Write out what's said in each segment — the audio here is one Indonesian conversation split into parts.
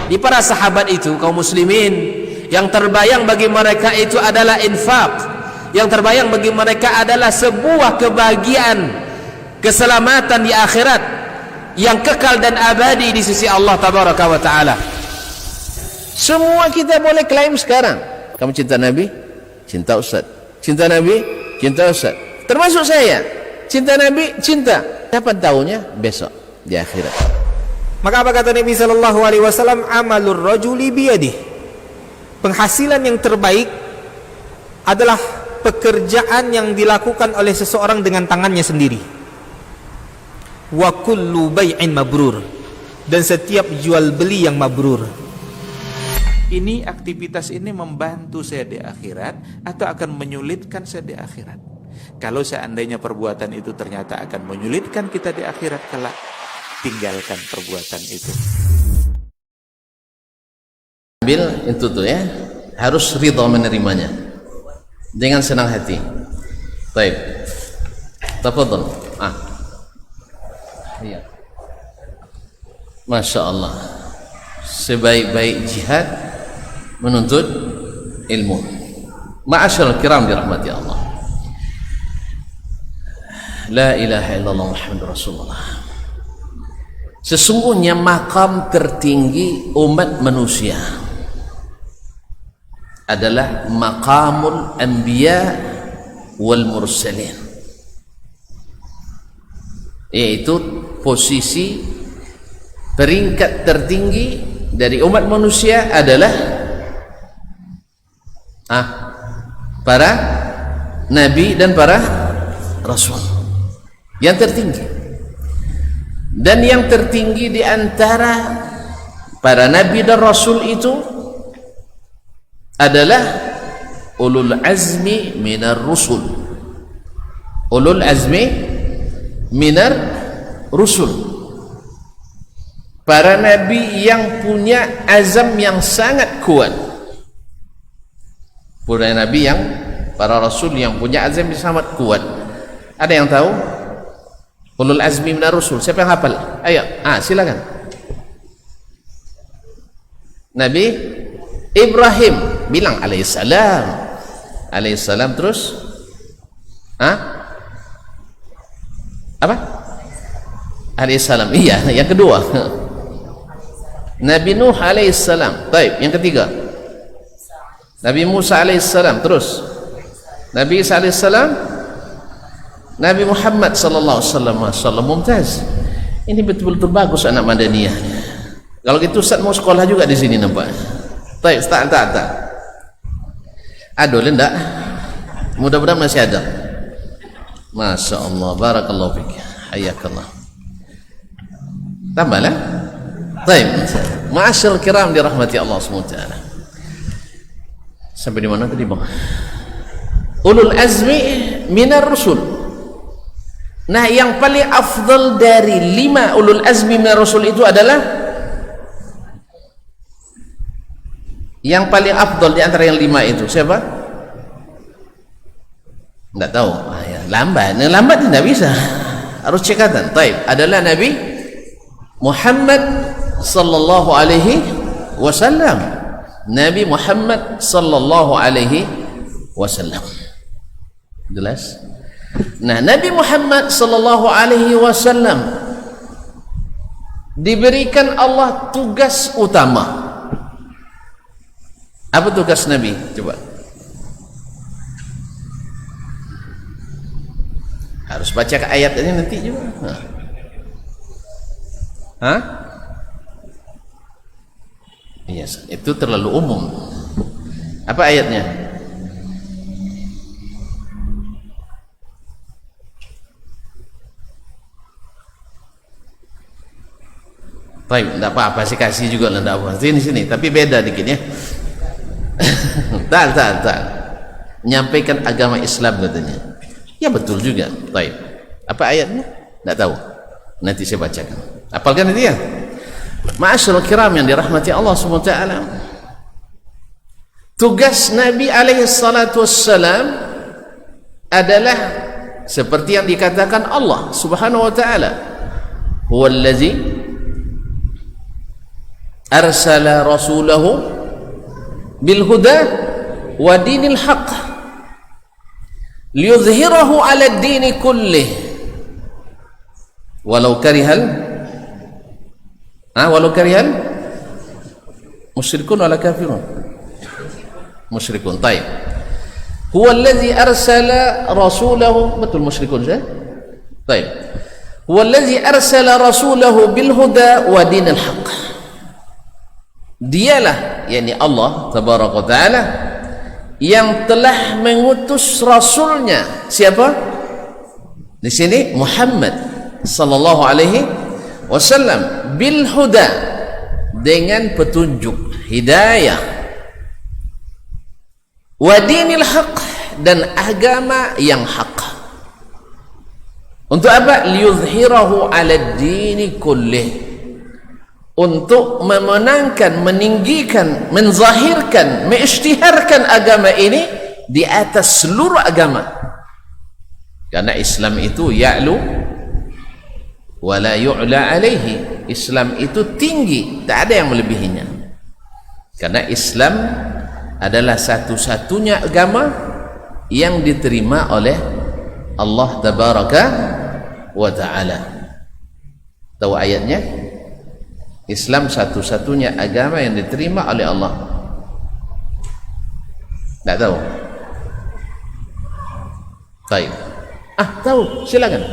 Di para sahabat itu, kaum muslimin, yang terbayang bagi mereka itu adalah infak, yang terbayang bagi mereka adalah sebuah kebahagiaan, keselamatan di akhirat yang kekal dan abadi di sisi Allah tabaraka wa taala. Semua kita boleh klaim sekarang. Kamu cinta Nabi? Cinta Ustaz. Cinta Nabi? Cinta Ustaz. Termasuk saya. Cinta Nabi? Cinta. Kapan tahunya? Besok di akhirat. Maka apa kata Nabi sallallahu alaihi wasallam? Amalur rajuli biyadihi. Penghasilan yang terbaik adalah pekerjaan yang dilakukan oleh seseorang dengan tangannya sendiri. Wa kullu bai'in mabrur, dan setiap jual beli yang mabrur. Ini aktivitas ini membantu saya di akhirat atau akan menyulitkan saya di akhirat? Kalau seandainya perbuatan itu ternyata akan menyulitkan kita di akhirat kelak, tinggalkan perbuatan itu. Ambil itu tuh ya, harus ridha menerimanya dengan senang hati. Baik, tafadhol. Iya. Masya Allah, sebaik-baik jihad menuntut ilmu. Ma'asyiral kiram dirahmati Allah. La ilaha illallah Muhammadur Rasulullah. Sesungguhnya makam tertinggi umat manusia adalah maqamul anbiya wal mursalin, yaitu posisi peringkat tertinggi dari umat manusia adalah para nabi dan para rasul yang tertinggi. Dan yang tertinggi di antara para nabi dan rasul itu adalah ulul azmi minar rusul. Ulul azmi minar rusul, para nabi yang punya azam yang sangat kuat, para nabi yang, para rasul yang punya azam yang sangat kuat. Ada yang tahu ulul azmi minar rusul? Siapa yang hafal? Ayo, silakan. Nabi Ibrahim, bilang alaihissalam. Alaihissalam, terus apa? Alaihissalam. Iya, yang kedua Nabi Nuh alaihissalam. Baik, yang ketiga Nabi Musa alaihissalam. Terus Nabi Isa alaihissalam. Nabi Muhammad sallallahu alaihi wasallam. Mumtaz. Ini betul-betul bagus anak Madaniyah. Kalau gitu Ustaz mau sekolah juga di sini nampak. Baik, tak. Ada enggak? Mudah-mudahan masih ada. Masya Allah, barakallahu fiik. Hayakallah. Tambahlah. Baik. Ma'asyiral kiram dirahmati Allah SWT. Sampai di mana tadi, Bang? Ulul azmi minar rusul. Nah, yang paling afdal dari 5 ulul azmi minar rusul itu adalah, yang paling afdal di antara yang 5 itu siapa? Enggak tahu. Ya, lambat tidak bisa. Harus cekatan. Taib. Adalah Nabi Muhammad sallallahu alaihi wasallam. Nabi Muhammad sallallahu alaihi wasallam. Jelas? Nah, Nabi Muhammad sallallahu alaihi wasallam diberikan Allah tugas utama. Apa tugas Nabi? Coba. Harus baca ke ayatnya nanti juga. Yes, itu terlalu umum. Apa ayatnya? Baik, tidak apa-apa sih, kasih juga lah, tidak apa. Sini, tapi beda dikit ya. Tak. Menyampaikan agama Islam katanya. Ya betul juga. Baik. Apa ayatnya? Tidak tahu. Nanti saya bacakan. Apalkan itu ya. Ma'asyiral kiram yang dirahmati Allah SWT. Tugas Nabi alaihi salatu wassalam adalah seperti yang dikatakan Allah Subhanahu wa taala, huwallazi arsala rasulahu bil huda wa dinil haqq liyuzhirahu 'ala ad-dini kullih walau karihal musyrikun wala kafirun musyrikun. Baik, huwa alladhi arsala rasulahu, betul musyrikun saya. Baik, huwa alladhi arsala rasulahu bil huda wa dinil haqq. Dialah, yakni Allah tabaraka wa taala, yang telah mengutus rasulnya. Siapa? Di sini Muhammad sallallahu alaihi wasallam, bil huda, dengan petunjuk hidayah, wa dinil haq, dan agama yang hak. Untuk apa? Liyuzhirahu 'ala dini kullih, untuk memenangkan, meninggikan, menzahirkan, mengisytiharkan agama ini di atas seluruh agama. Karena Islam itu ya'lu wa la yu'la alaihi. Islam itu tinggi, tak ada yang melebihinya. Karena Islam adalah satu-satunya agama yang diterima oleh Allah tabaraka wa ta'ala. Tahu ayatnya? Islam satu-satunya agama yang diterima oleh Allah. Tak tahu? Baik. Tahu, silakan.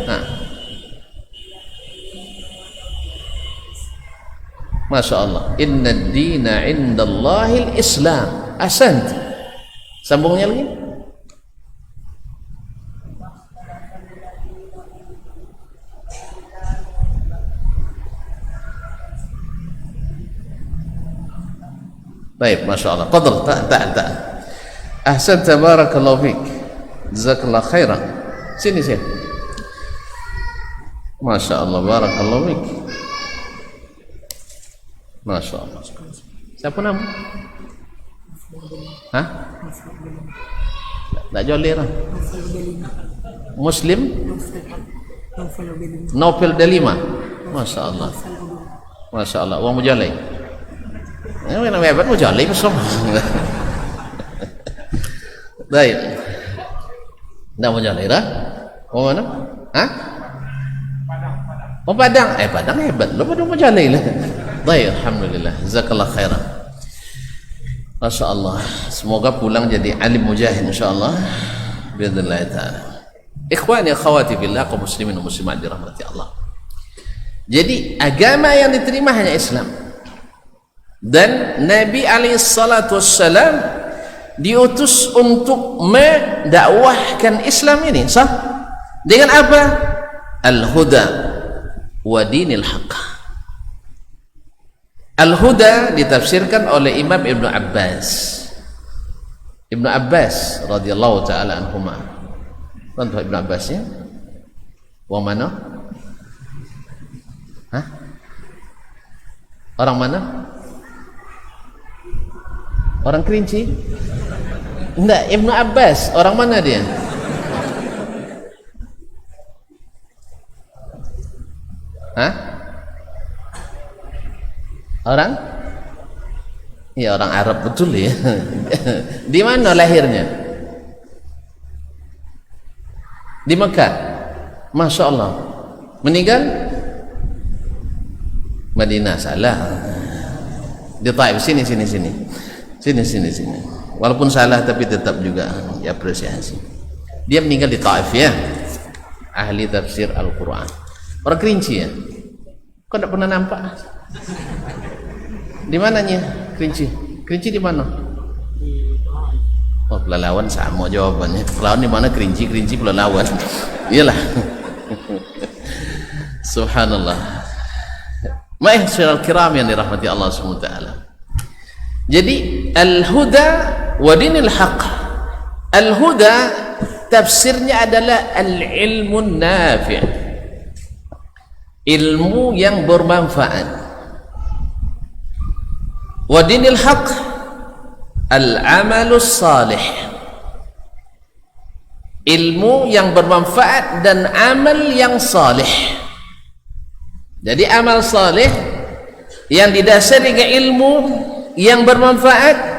Masya Allah. Inna ad-dina 'indallahi al-Islam. Ahsant. Sambungnya lagi. Baik, Masya Allah. Qadr, tak. Ahsan, tabarakallahu fiik. Jazakallah khairan. Sini. Masya Allah, barakallahu fiik. Masya Allah. Siapa nama? Tak jolly lah. Muslim Nopel Delima. Masya Allah. Masya Allah. Orang mujalai. Ini nama hebat mujalai besok. Baik. Tak mujalai dah. Orang mana? Oh, Padang. Padang hebat. Lo Padang mujalai lah. Baik, alhamdulillah. Jazakallah khairan. Masya Allah. Semoga pulang jadi alim mujahid insyaallah. Biidznillah ta'ala. Ikhwani akhwati billah, kaum muslimin dan muslimat dirahmati Allah. Jadi agama yang diterima hanya Islam. Dan Nabi alaihissalatu wassalam diutus untuk mendakwahkan Islam ini, sah? Dengan apa? Al-huda wa dinil haqq. Al-huda ditafsirkan oleh Imam Ibnu Abbas. Ibnu Abbas radhiyallahu taala anhuma. Contoh Ibnu Abbas ya? Orang mana? Orang mana? Orang Kerinci? Enggak, Ibnu Abbas. Orang mana dia? Orang? Ya, orang Arab betul ya. Di mana lahirnya? Di Mekah. Masya Allah. Meninggal? Madinah. Salah. Di Taif. Sini. Walaupun salah tapi tetap juga diapresiasi. Dia meninggal di Taif ya. Ahli tafsir Al-Quran. Orang Kerinci ya. Kok tidak pernah nampak? Di mananya Kerinci? Kerinci di mana? Oh, Pelalawan sama jawabannya. Pelalawan di mana? Kerinci Pelalawan. Iyalah. Subhanallah. Ma'asyiral kiram yang dirahmati Allah SWT. Jadi al-huda wa dinil haqq. Al-huda tafsirnya adalah al-ilmun nafi'. Ilmu yang bermanfaat. Wa dinil haqq al-amalus salih. Ilmu yang bermanfaat dan amal yang salih. Jadi amal salih yang didasari dengan ilmu yang bermanfaat.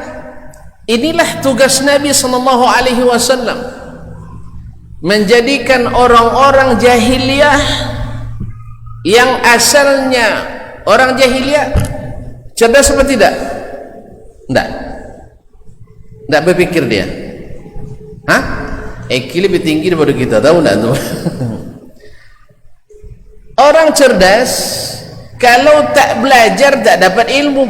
Inilah tugas Nabi sallallahu alaihi wasallam, menjadikan orang-orang jahiliyah yang asalnya orang jahiliyah cerdas apa tidak? Tidak berpikir dia. IQ lebih tinggi daripada kita, tahu tidak tuh? Orang cerdas kalau tak belajar tak dapat ilmu.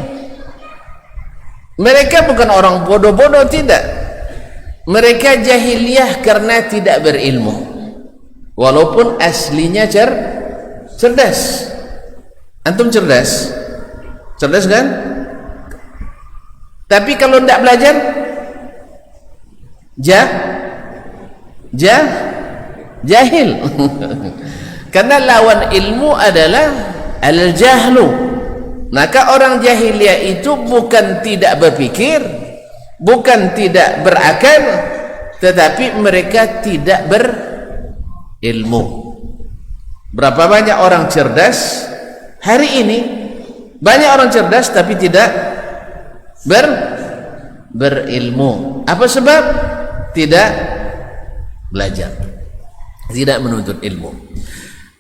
Mereka bukan orang bodoh-bodoh, tidak. Mereka jahiliyah karena tidak berilmu, walaupun aslinya cerdas. Antum cerdas kan? Tapi kalau tidak belajar, jahil. Karena lawan ilmu adalah al-jahlu. Maka orang jahiliyah itu bukan tidak berpikir, bukan tidak berakal, tetapi mereka tidak berilmu. Berapa banyak orang cerdas hari ini? Banyak orang cerdas tapi tidak berilmu. Apa sebab? Tidak belajar, tidak menuntut ilmu.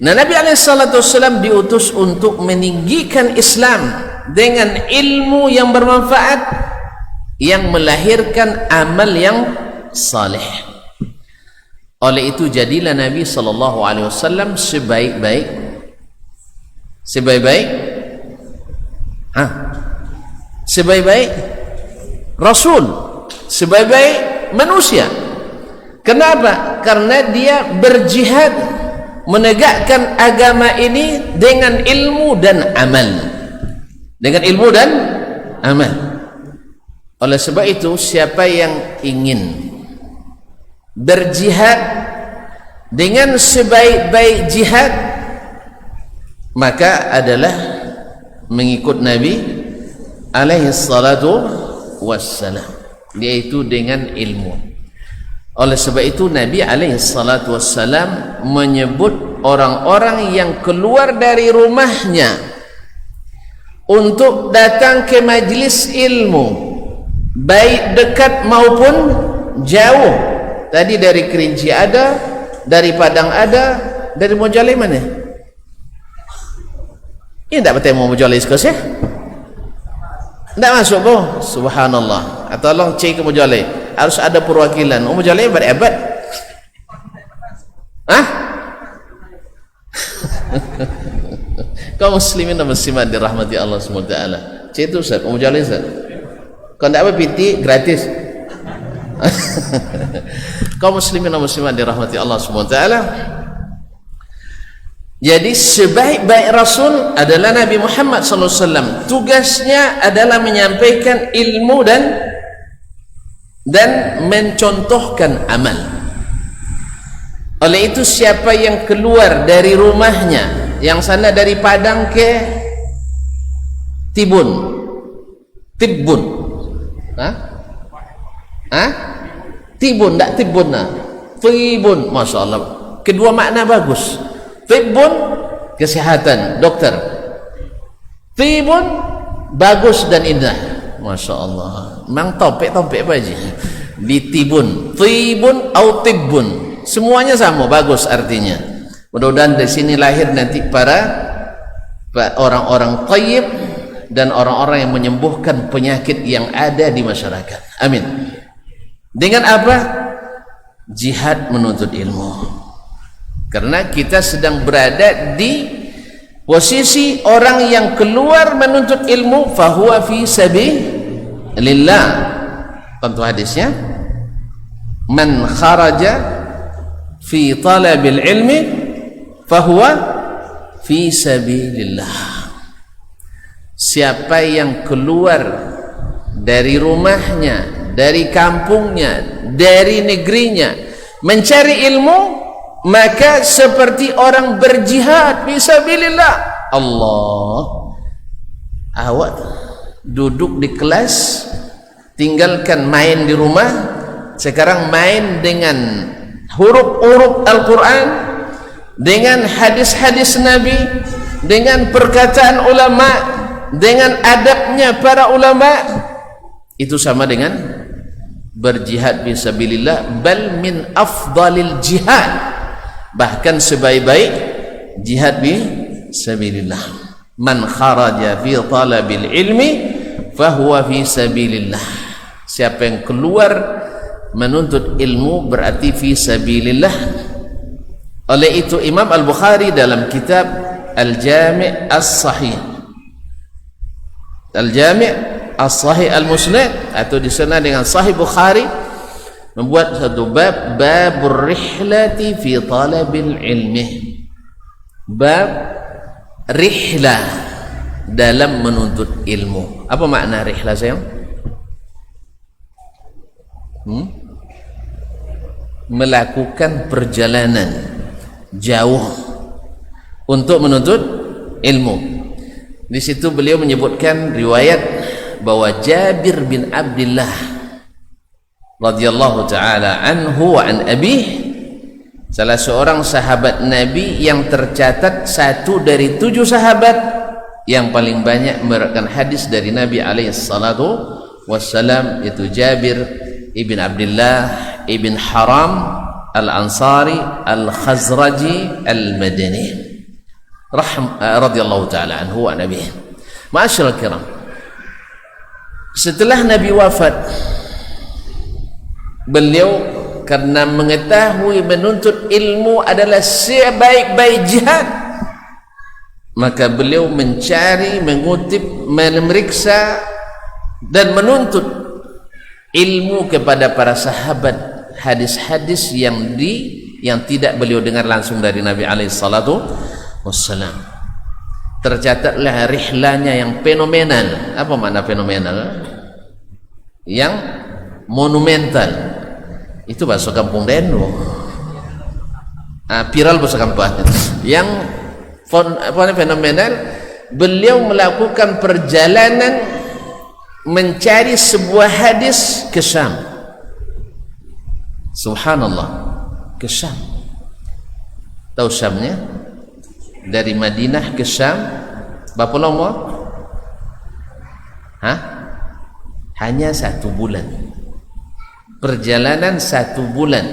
Nah, Nabi SAW diutus untuk meninggikan Islam dengan ilmu yang bermanfaat, yang melahirkan amal yang saleh. Oleh itu jadilah Nabi SAW sebaik-baik Rasul, sebaik-baik manusia. Kenapa? Karena dia berjihad menegakkan agama ini dengan ilmu dan amal. Dengan ilmu dan amal. Oleh sebab itu, siapa yang ingin berjihad dengan sebaik-baik jihad, maka adalah mengikut Nabi alaihi salatu wassalam, yaitu dengan ilmu. Oleh sebab itu Nabi alaihi salatu wassalam menyebut orang-orang yang keluar dari rumahnya untuk datang ke majlis ilmu, baik dekat maupun jauh. Tadi dari Kerinci ada, dari Padang ada, dari Mojalai mana? Ini tak betul mau Mojalai sekali ya? Tak masuk boh. Subhanallah. Tolong cek ke Mojalai, harus ada perwakilan. Mojalai berabad. Kaum muslimin dan muslimat dirahmati Allah SWT. Cek itu Ustaz, Mojalai Ustaz. Kalau tak apa piti gratis. Kaum muslimin dan muslimat dirahmati Allah SWT. Jadi sebaik-baik Rasul adalah Nabi Muhammad SAW. Tugasnya adalah menyampaikan ilmu dan mencontohkan amal. Oleh itu siapa yang keluar dari rumahnya, yang sana dari Padang ke Tibun, Tibun, tak Tibun lah, Tibun, Masya Allah. Kedua makna bagus. Tibun, kesehatan, dokter. Tibun, bagus dan indah. Masya Allah. Memang topik-topik apa aja di Tibun, Tibun atau Tibun, semuanya sama, bagus artinya. Mudah-mudahan dari sini lahir nanti para orang-orang tayyib dan orang-orang yang menyembuhkan penyakit yang ada di masyarakat. Amin. Dengan apa? Jihad menuntut ilmu. Karena kita sedang berada di posisi orang yang keluar menuntut ilmu, fahuwa fi sabilillah. Contoh hadisnya, man kharaja fi talabil ilmi fahuwa fi sabilillah. Siapa yang keluar dari rumahnya, dari kampungnya, dari negerinya mencari ilmu, maka seperti orang berjihad fisabilillah. Allah, awak duduk di kelas, tinggalkan main di rumah, sekarang main dengan huruf-huruf Al-Quran, dengan hadis-hadis Nabi, dengan perkataan ulama, dengan adabnya para ulama, itu sama dengan berjihad fisabilillah, bal min afdalil jihad, bahkan sebaik-baik jihad fisabilillah. Man kharaja fi talabil ilmi fahuwa fi sabilillah. Siapa yang keluar menuntut ilmu berarti fi sabilillah. Oleh itu Imam Al-Bukhari dalam kitab Al-Jami' As-Sahih, Al-Jami' As-Sahih Al-Musnad, atau dikenal dengan Sahih Bukhari, membuat satu bab, babur rihlati fi talabil ilmi, bab rihlah dalam menuntut ilmu. Apa makna rihlah, sayang? Melakukan perjalanan jauh untuk menuntut ilmu. Di situ beliau menyebutkan riwayat bahwa Jabir bin Abdullah radhiyallahu taala anhu wa an abih, salah seorang sahabat Nabi yang tercatat satu dari 7 sahabat yang paling banyak meriwayatkan hadis dari Nabi alaihi salatu wassalam, yaitu Jabir ibn Abdullah ibn Haram al-Ansari al-Khazraji al-Madani radhiyallahu taala anhu wa nabihi. Ma'asyiral kiram, setelah Nabi wafat, beliau karena mengetahui menuntut ilmu adalah sebaik-baik jihad, maka beliau mencari, mengutip, memeriksa dan menuntut ilmu kepada para sahabat, hadis-hadis yang tidak beliau dengar langsung dari Nabi alaihi salatu wassalam. Tercatatlah rihlanya yang fenomenal. Apa makna fenomenal? Yang monumental. Itu bahasa kampung Deno. Viral bahasa kampung. Yang fenomenal, beliau melakukan perjalanan mencari sebuah hadis ke Syam. Subhanallah, ke Syam. Tahu Syamnya? Dari Madinah ke Syam berapa lama? Hanya 1 bulan. Perjalanan 1 bulan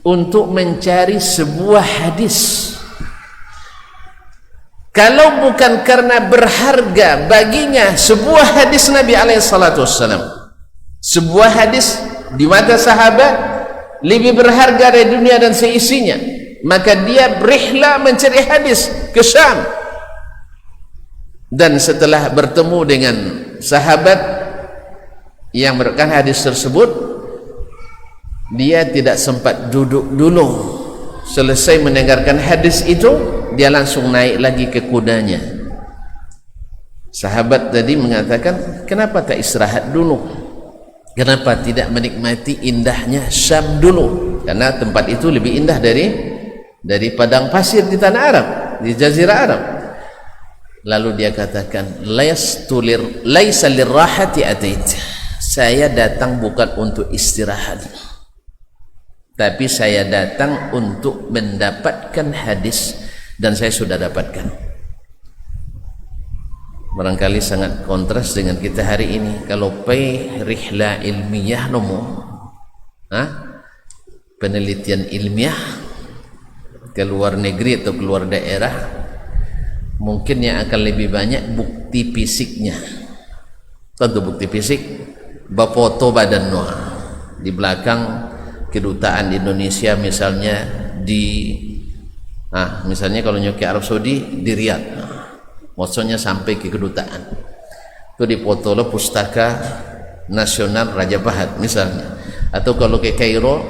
untuk mencari sebuah hadis. Kalau bukan karena berharga baginya sebuah hadis Nabi alaihi salatu wassalam, sebuah hadis di mata sahabat lebih berharga dari dunia dan seisinya, maka dia berihlah mencari hadis ke Syam. Dan setelah bertemu dengan sahabat yang meriwayatkan hadis tersebut, dia tidak sempat duduk dulu. Selesai mendengarkan hadis itu, dia langsung naik lagi ke kudanya. Sahabat tadi mengatakan, kenapa tak istirahat dulu? Kenapa tidak menikmati indahnya Syam dulu? Karena tempat itu lebih indah dari padang pasir di tanah Arab, di Jazirah Arab. Lalu dia katakan, laisa lirrahati atait. Saya datang bukan untuk istirahat, tapi saya datang untuk mendapatkan hadis, dan saya sudah dapatkan. Barangkali sangat kontras dengan kita hari ini. Kalau rihla ilmiah penelitian ilmiah ke luar negeri atau keluar daerah, mungkin yang akan lebih banyak bukti fisiknya. Tentu bukti fisik, bafoto badan di belakang kedutaan Indonesia misalnya misalnya kalau nyuki Arab Saudi di Riyadh, maksudnya sampai ke kedutaan itu dipoto lo Pustaka Nasional Raja Fahad misalnya, atau kalau ke Kairo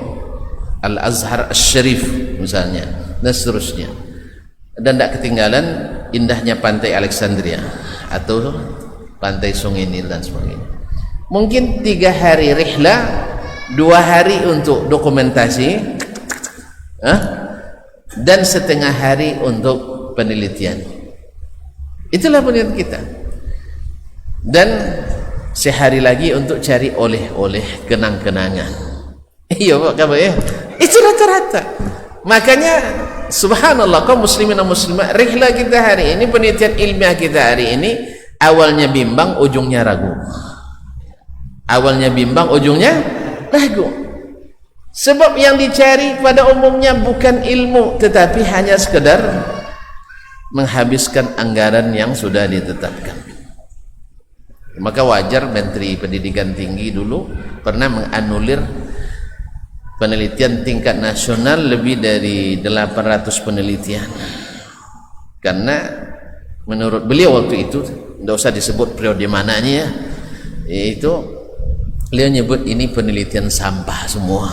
Al-Azhar Asy-Syarif misalnya, dan seterusnya. Dan tidak ketinggalan indahnya pantai Alexandria atau pantai Sungai Nil dan sebagainya. Mungkin 3 hari rihlah, 2 hari untuk dokumentasi, dan setengah hari untuk penelitian. Itulah penelitian kita. Dan sehari lagi untuk cari oleh-oleh, kenang-kenangan. Iya Pak kabar ya. Itu rata-rata. Makanya subhanallah, kaum muslimin dan muslimat, rihlah kita hari ini, penelitian ilmiah kita hari ini Awalnya bimbang, ujungnya ragu. Awalnya bimbang, ujungnya ragu. Sebab yang dicari pada umumnya bukan ilmu, tetapi hanya sekedar menghabiskan anggaran yang sudah ditetapkan. Maka wajar Menteri Pendidikan Tinggi dulu pernah menganulir penelitian tingkat nasional lebih dari 800 penelitian. Karena menurut beliau waktu itu, tidak usah disebut periode mananya ya, yaitu beliau nyebut ini penelitian sampah semua.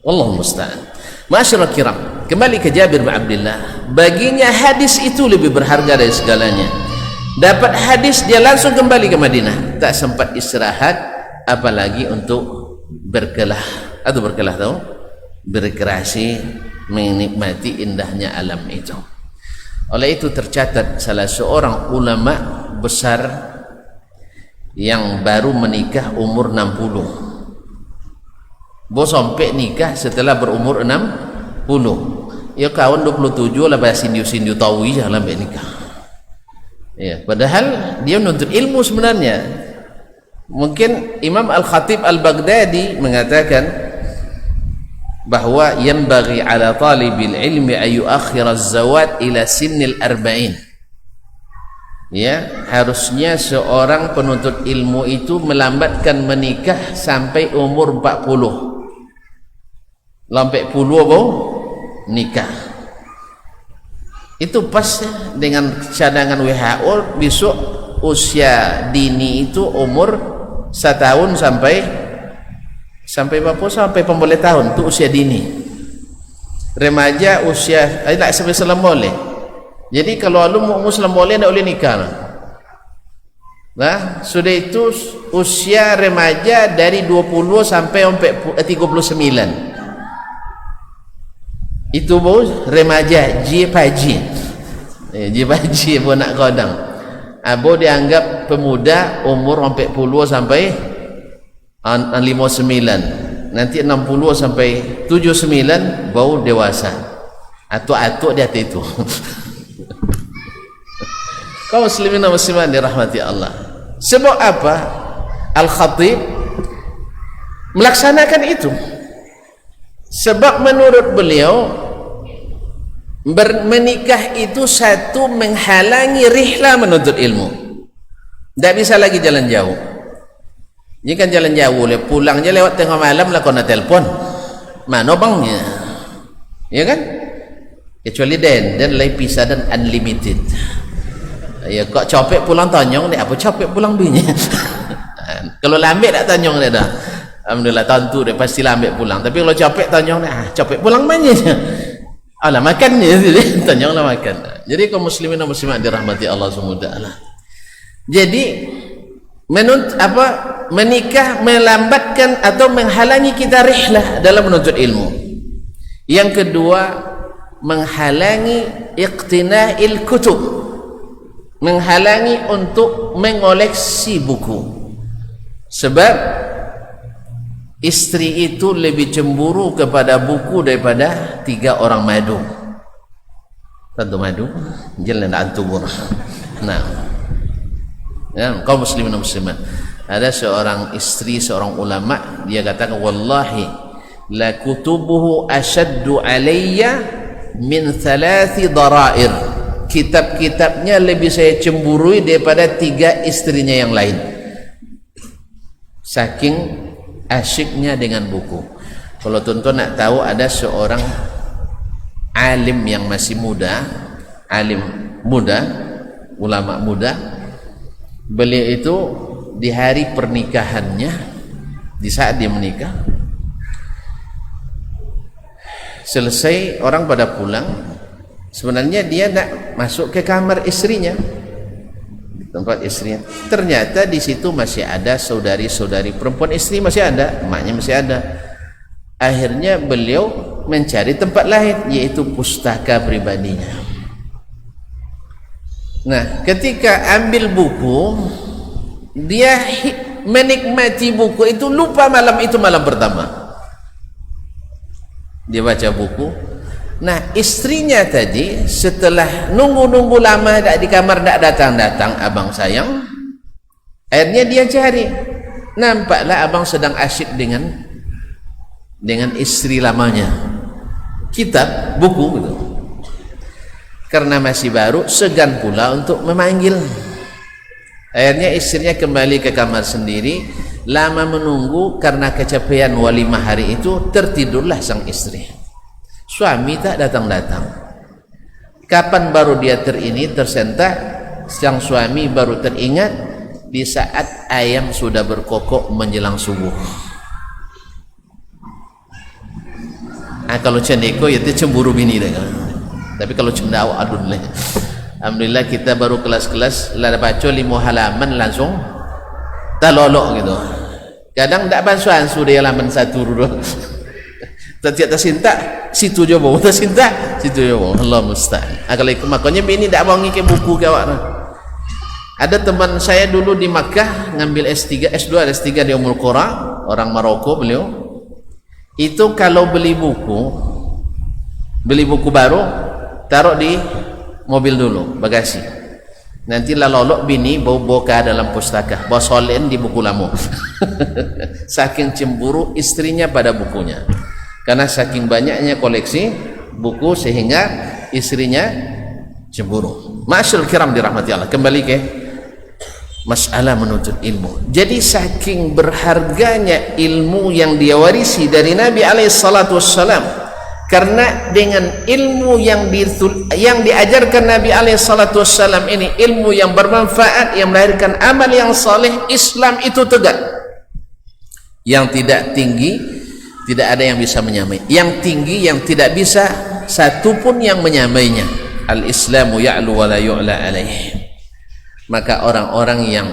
Wallahu musta'an. Masyaallah kiram, kembali ke Jabir bin Abdullah. Baginya hadis itu lebih berharga dari segalanya. Dapat hadis, dia langsung kembali ke Madinah, tak sempat istirahat apalagi untuk berkelah atau berkelah tahu, berrekreasi, menikmati indahnya alam itu. Oleh itu tercatat salah seorang ulama besar yang baru menikah umur 60. Bos sampai nikah setelah berumur 60. Ya kawan 27 lah bahas sindiu-sindiu tawi lah sampai nikah. Ya, padahal dia menuntut ilmu sebenarnya. Mungkin Imam Al-Khatib Al-Baghdadi mengatakan bahwa yanbaghi ala talibil ilmi ayu akhir az-zawad ila sinnil arba'in. Ya, harusnya seorang penuntut ilmu itu melambatkan menikah sampai umur 40. Sampai 10 baru nikah. Itu pas dengan cadangan WHO, besok usia dini itu umur 1 tahun sampai berapa? Sampai pembeli tahun itu usia dini. Remaja usia tidak sampai selam boleh. Jadi kalau lu mau Muslim boleh, tidak boleh nikah. Nah, sudah itu usia remaja dari 20 sampai 39. Itu bos remaja jipaji. Jipaji pun nak kodang. Abo dianggap pemuda umur 40 sampai 59. Nanti 60 sampai 79 baru dewasa. Atuk-atuk di hati itu. Kaum muslimin dan muslimat dirahmati Allah. Sebab apa? Al-Khatib melaksanakan itu. Sebab menurut beliau menikah itu satu menghalangi rihlah menuntut ilmu. Tak bisa lagi jalan jauh. Ini kan jalan jauh, pulang je lewat tengah malam lah kau nak telpon. Mana bangnya? Ya kan? Kecuali dan lain pisah dan unlimited. Ya kok capek pulang tanyong ni, apa capek pulang bini? Kalau lambat tak tanyong dia dah. Alhamdulillah tentu dia pasti lambat pulang. Tapi kalau capek tanyong ni, capek pulang banyak. Alah makannya tanyonglah makan. Jadi kaum muslimin dan muslimat dirahmati Allah Subhanahu wa taala. Jadi menikah melambatkan atau menghalangi kita rihlah dalam menuntut ilmu. Yang kedua, menghalangi iqtina'il kutub, menghalangi untuk mengoleksi buku. Sebab istri itu lebih cemburu kepada buku daripada 3 orang madu. Tentu madu jalan antum. Nah, ya, kaum muslimin dan muslimat, ada seorang istri seorang ulama, dia katakan wallahi la kutubuhu ashaddu alayya min 3 darair. Kitab-kitabnya lebih saya cemburui daripada 3 istrinya yang lain. Saking asyiknya dengan buku. Kalau tuan-tuan nak tahu, ada seorang alim yang masih muda, alim muda, ulama muda. Beliau itu di hari pernikahannya, di saat dia menikah, selesai orang pada pulang, sebenarnya dia nak masuk ke kamar istrinya, tempat istrinya. Ternyata di situ masih ada saudari-saudari perempuan istri, masih ada, emaknya masih ada. Akhirnya beliau mencari tempat lain, yaitu pustaka pribadinya. Nah, ketika ambil buku, dia menikmati buku itu, lupa malam itu malam pertama. Dia baca buku, Nah, istrinya tadi setelah nunggu-nunggu lama tak di kamar, tak datang-datang abang sayang, akhirnya dia cari, nampaklah abang sedang asyik dengan istri lamanya, kitab, buku gitu. Karena masih baru, segan pula untuk memanggil. Akhirnya istrinya kembali ke kamar sendiri. Lama menunggu karena kecapean walimah hari itu, tertidurlah sang istri. Suami tak datang-datang. Kapan baru dia tersentak? Sang suami baru teringat di saat ayam sudah berkokok menjelang subuh. Kalau cendeko itu cemburu bini deh. Tapi kalau cendau aduh lah. Alhamdulillah kita baru kelas-kelas lah baca 5 halaman langsung talolok gitu. Kadang tak bansuan sudah halaman 1 dulu. Setiap tersinta situ je bau, tersinta situ je bau. Allah musta'an. Kalau ikut makanya bini tak mau ngikut buku ke awak. Ada teman saya dulu di Makkah ngambil S3, S2, S3 di Ummul Qura, orang Maroko beliau. Itu kalau beli buku baru taruh di mobil dulu, bagasi. Nanti lalolok bini bawa boka dalam pustaka, bawa solen di buku lama. Saking cemburu istrinya pada bukunya, karena saking banyaknya koleksi buku sehingga istrinya cemburu. Ma'asyiral kiram dirahmati Allah, kembali ke masalah menuntut ilmu. Jadi saking berharganya ilmu yang dia warisi dari Nabi alaihissalam, karena dengan ilmu yang diajarkan Nabi alaihissalam ini, ilmu yang bermanfaat, yang melahirkan amal yang saleh, Islam itu tegak. Yang tidak tinggi tidak ada yang bisa menyamai, yang tinggi yang tidak bisa satupun yang menyamainya. Al-Islamu ya'lu wa la yu'la alaih. Maka orang-orang yang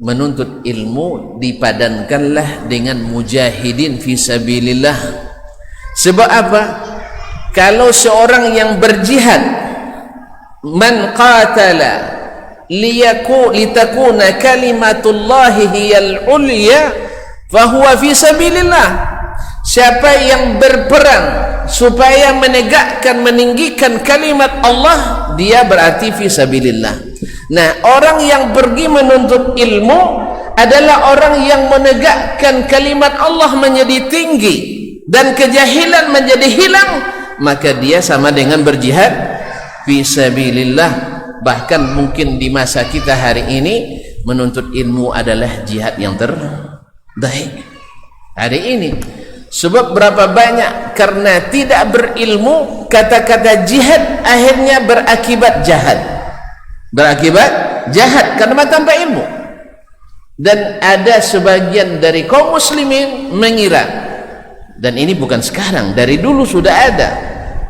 menuntut ilmu dipadankanlah dengan mujahidin fi sabilillah. Sebab apa? Kalau seorang yang berjihad, man qatala litakuna kalimatullahi hiyal ulya fahuwa fi sabilillah. Siapa yang berperang supaya meninggikan kalimat Allah, dia berarti fi sabilillah. Nah, orang yang pergi menuntut ilmu adalah orang yang menegakkan kalimat Allah menjadi tinggi dan kejahilan menjadi hilang, maka dia sama dengan berjihad fi sabilillah. Bahkan mungkin di masa kita hari ini menuntut ilmu adalah jihad yang terbaik hari ini. Sebab berapa banyak karena tidak berilmu, kata-kata jihad akhirnya berakibat jahat karena tanpa ilmu. Dan ada sebagian dari kaum muslimin mengira, dan ini bukan sekarang, dari dulu sudah ada,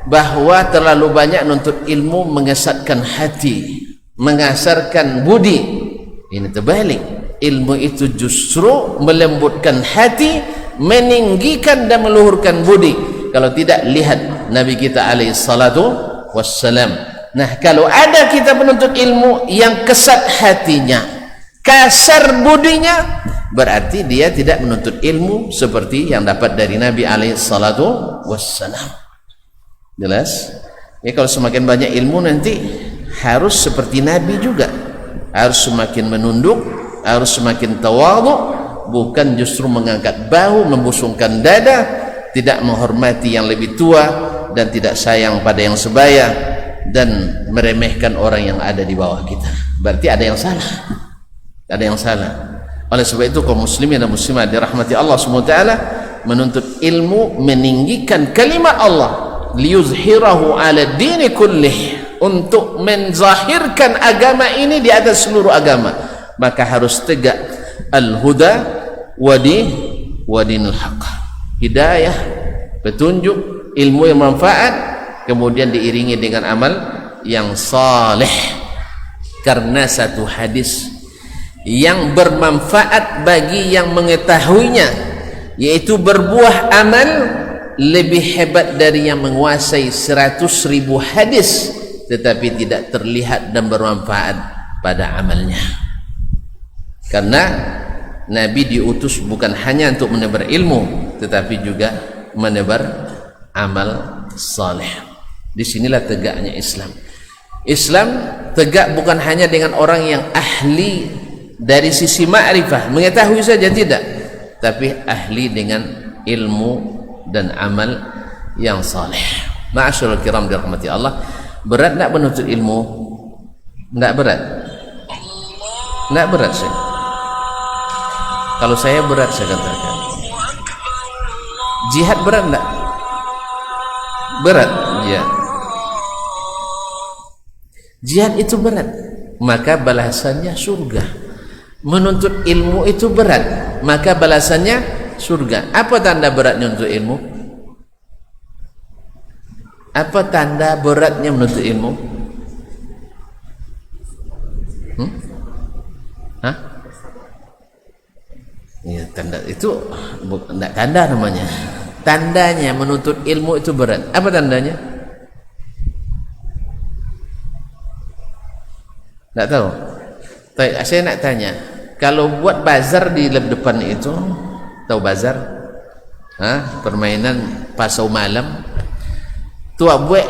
bahwa terlalu banyak nuntut ilmu mengesatkan hati, mengasarkan budi. Ini terbalik. Ilmu itu justru melembutkan hati, meninggikan dan meluhurkan budi. Kalau tidak, lihat Nabi kita alaihi salatu wassalam. Nah, kalau ada kita penuntut ilmu yang kesat hatinya, kasar budinya, berarti dia tidak menuntut ilmu seperti yang dapat dari Nabi alaihi salatu wassalam. Jelas? Ya, kalau semakin banyak ilmu nanti harus seperti Nabi juga, harus semakin menunduk, harus semakin tawadhu, bukan justru mengangkat bahu, membusungkan dada, tidak menghormati yang lebih tua dan tidak sayang pada yang sebaya, dan meremehkan orang yang ada di bawah kita. Berarti ada yang salah, ada yang salah. Oleh sebab itu kaum muslimin dan muslimat dirahmati Allah SWT, menuntut ilmu meninggikan kalimat Allah, liyuzhirahu ala dini kullih, untuk menzahirkan agama ini di atas seluruh agama. Maka harus tegak al-huda wa dinul haq, hidayah, petunjuk, ilmu yang manfaat, kemudian diiringi dengan amal yang saleh. Karena satu hadis yang bermanfaat bagi yang mengetahuinya, yaitu berbuah amal, lebih hebat dari yang menguasai 100.000 hadis tetapi tidak terlihat dan bermanfaat pada amalnya. Karena Nabi diutus bukan hanya untuk menebar ilmu, tetapi juga menebar amal saleh. Disinilah tegaknya Islam. Islam tegak bukan hanya dengan orang yang ahli dari sisi ma'rifah, mengetahui saja, tidak, tapi ahli dengan ilmu dan amal yang saleh. Ma'asyiral kiram dirahmati Allah, berat nak menuntut ilmu? Enggak berat? Enggak berat sih. Kalau saya berat, saya katakan. Jihad berat enggak? Berat, ya. Jihad itu berat, maka balasannya surga. Menuntut ilmu itu berat, maka balasannya surga. Apa tanda beratnya untuk ilmu? Apa tanda beratnya menuntut ilmu? Hah? Ya, tanda itu enggak tanda namanya. Tandanya menuntut ilmu itu berat. Apa tandanya? Enggak tahu. Saya nak tanya, kalau buat bazar di depan itu, tahu bazar? Permainan pasau malam. Tua buat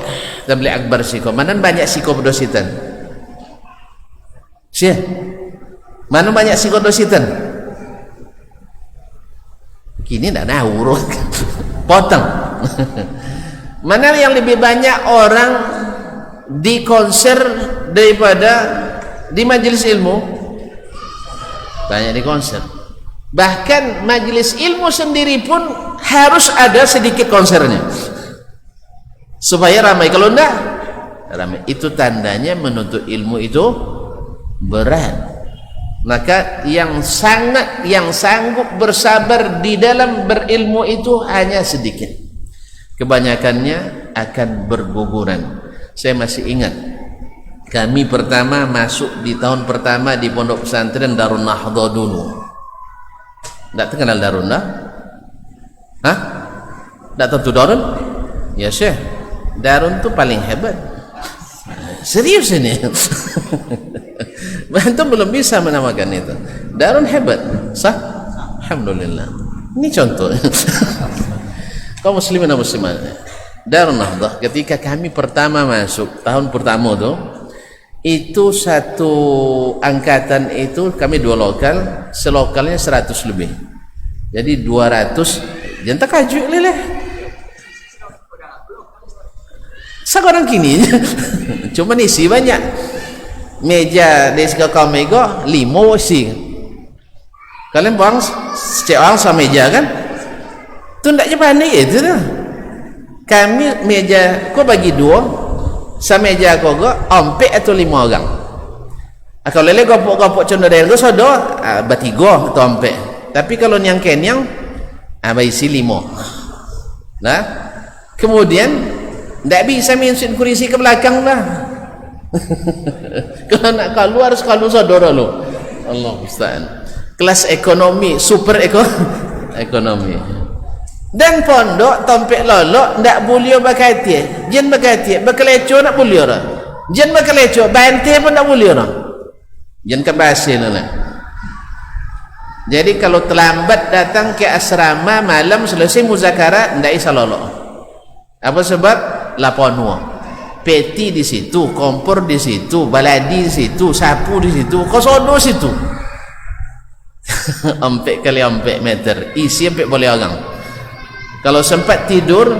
tabligh akbar siko. Mana banyak siko berdositan? Syekh, mana banyak siko dositan? Kini tidak tahu, potong. Mana yang lebih banyak orang di konser daripada di majelis ilmu? Banyak di konser. Bahkan majelis ilmu sendiri pun harus ada sedikit konsernya supaya ramai. Kalau enggak ramai, itu tandanya menuntut ilmu itu berat. Maka yang sanggup bersabar di dalam berilmu itu hanya sedikit, kebanyakannya akan berguguran. Saya masih ingat kami pertama masuk di tahun pertama di pondok pesantren Darun Nahdha dulu. Tak kenal Darun dah? Hah? Tak tentu Darun? Ya Syekh, Darun tu paling hebat. Serius ini. Antum belum bisa menamakan itu. Darun hebat, sah? Alhamdulillah. Ini contoh. Kaum muslimin dan muslimat, Darun Nahdha ketika kami pertama masuk tahun pertama itu satu angkatan itu kami 2 lokal, selokalnya 100 lebih. Jadi 200. Jangan takajui leleh. Sekarang kini cuma isi banyak. Meja di sekolah kami go 5 isi. Kalian buang setiap orang sama meja kan? Tu ndak Jepang ni itu dah. Kami meja ko bagi 2, sama meja ko go 4 atau 5 orang. Kalau lele gopok-gopok contoh dari go sodo batigo atau 4. Tapi kalau yang kenyang isi 5. Nah, kemudian ndak bisa mensun kursi ke belakang lah. Kalau nak keluar harus kalau saudara lo. Allah musta'an. Kelas ekonomi, super ekonomi. Dan pondok tompek lolok ndak boleh bakati. Jen bakati, bakaleco nak boleh ora. Jen bakaleco, bante pun nak boleh ora. Jen kebasin lah. Jadi kalau terlambat datang ke asrama malam selesai muzakarah ndak isa lolok. Apa sebab? Laponua. Peti di situ, kompor di situ, baladi di situ, sapu di situ, kosodo situ. 4 kali 4 meter, isi 4 boleh orang. Kalau sempat tidur,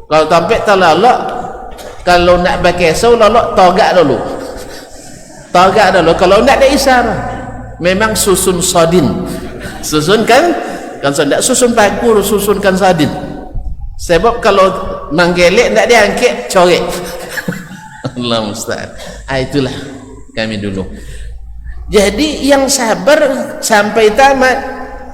kalau tampek terlolok, kalau nak pakai sau lolok togak dulu. Togak dulu. Kalau nak ada isar, memang susun sodin. Susun kan tidak susun pakur, susunkan sodin. Sebab kalau manggelek tak diangkat corek. Allah musta'an. Itulah kami dulu. Jadi yang sabar sampai tamat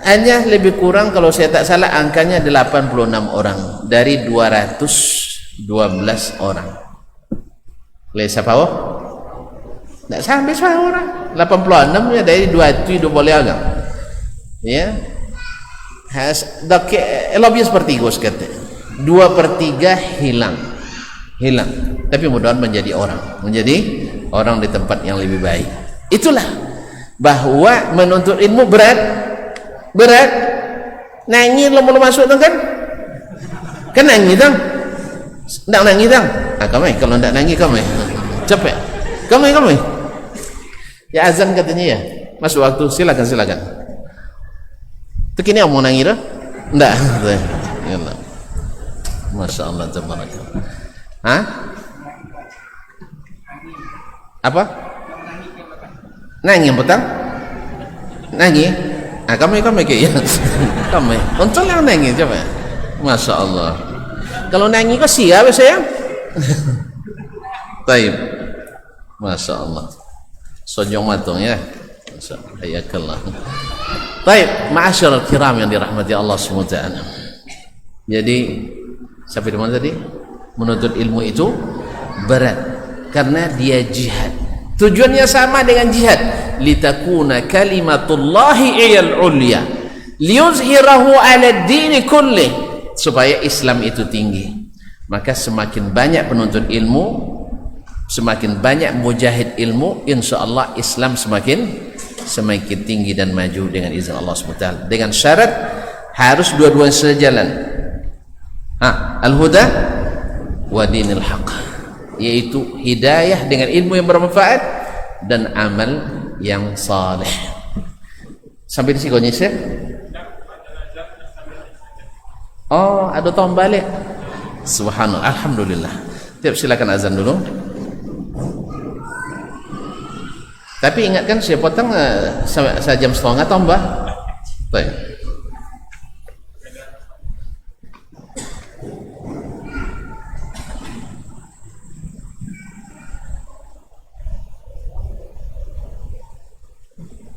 hanya lebih kurang, kalau saya tak salah angkanya 86 orang dari 212 orang. Lesa siapa? Tak sampai 100 orang. 86 ya dari 2 boleh orang. Ya. Lebih seperti gue kata. 2/3 hilang. Tapi mudah-mudahan menjadi orang di tempat yang lebih baik. Itulah bahwa menuntut ilmu berat. Nangis lo mau masuk tu kan nangis tu. Ndak nangis dang. Kami kalau ndak nangis kami. Capek. Kami. Ya azan katanya ya. Masuk waktu, silakan. Tekini mau nangis dah? Ndak. Ya Allah. Masya Allah tabarakallah. Hah? Apa? Nangis petang? Nangis? Kami kayak ya. Kami. Untuk yang nangis coba. Masya Allah. Kalau nangis kok siap sayang? Taib. Masya Allah. Sojong matung ya. Masya Allah. Hayakallah. Taib. Ma'asyarul kiram yang dirahmati Allah SWT. Jadi sampai di mana tadi? Menuntut ilmu itu berat karena dia jihad. Tujuannya sama dengan jihad. Litakuna kalimatullahi iyal ulya liyuzhirahu ala dini kullih, supaya Islam itu tinggi. Maka semakin banyak penuntut ilmu, semakin banyak mujahid ilmu, insyaallah Islam semakin tinggi dan maju dengan izin Allah SWT. Dengan syarat harus dua-duanya sejalan. Al-huda wa dinil haq, yaitu hidayah dengan ilmu yang bermanfaat dan amal yang saleh. Sampai di sini Syekh? Oh, ada tahun balik. Subhanallah, alhamdulillah. Tiap silakan azan dulu. Tapi ingatkan saya potong sejam setengah tambah. Baik.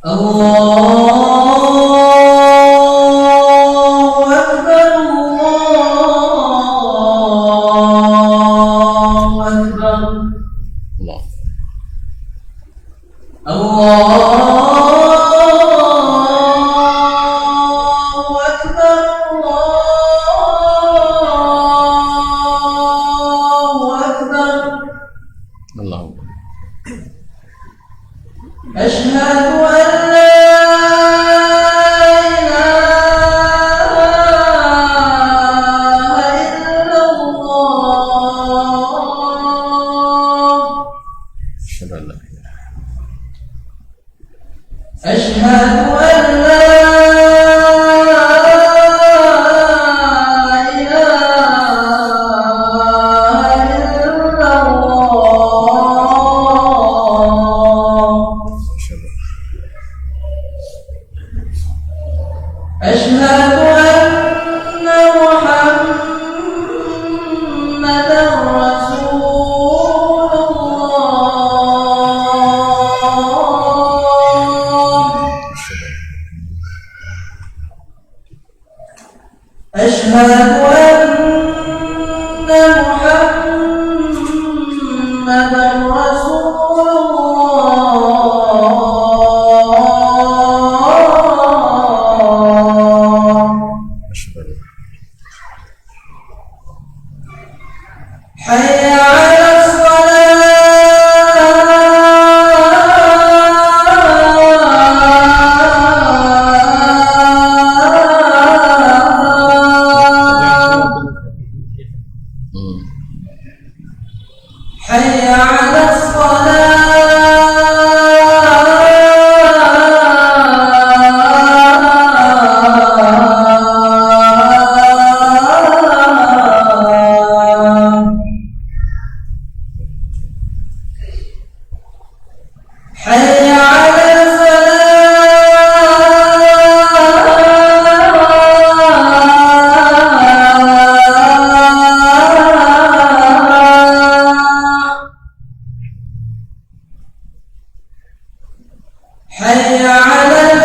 Allahu Akbar, Allahu Akbar, Allahu Akbar, Allahu Akbar. Allahu Asyhadu an la ilaha illallah. Asyhadu an la أشهد أن محمدًا رسول الله. أشهد أن محمدًا رسول حي على حي على حي على حي على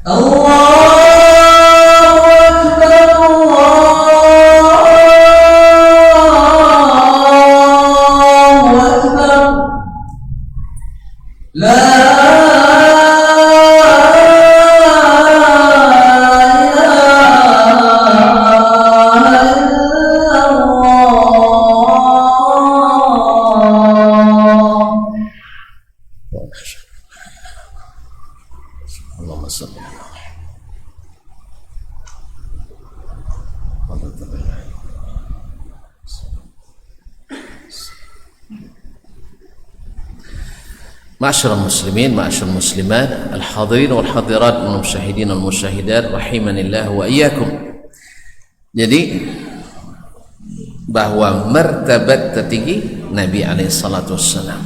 الله أكبر، الله أكبر. لا إله إلا Allahumma salli ala Ma'asyiral muslimin, ma'asyiral muslimat, al-hadirin wal hadirat, wal musyahidin wal musyahidat, rahimanillah wa iyyakum. Jadi bahwa martabat tertinggi Nabi alaihi salatu wassalam.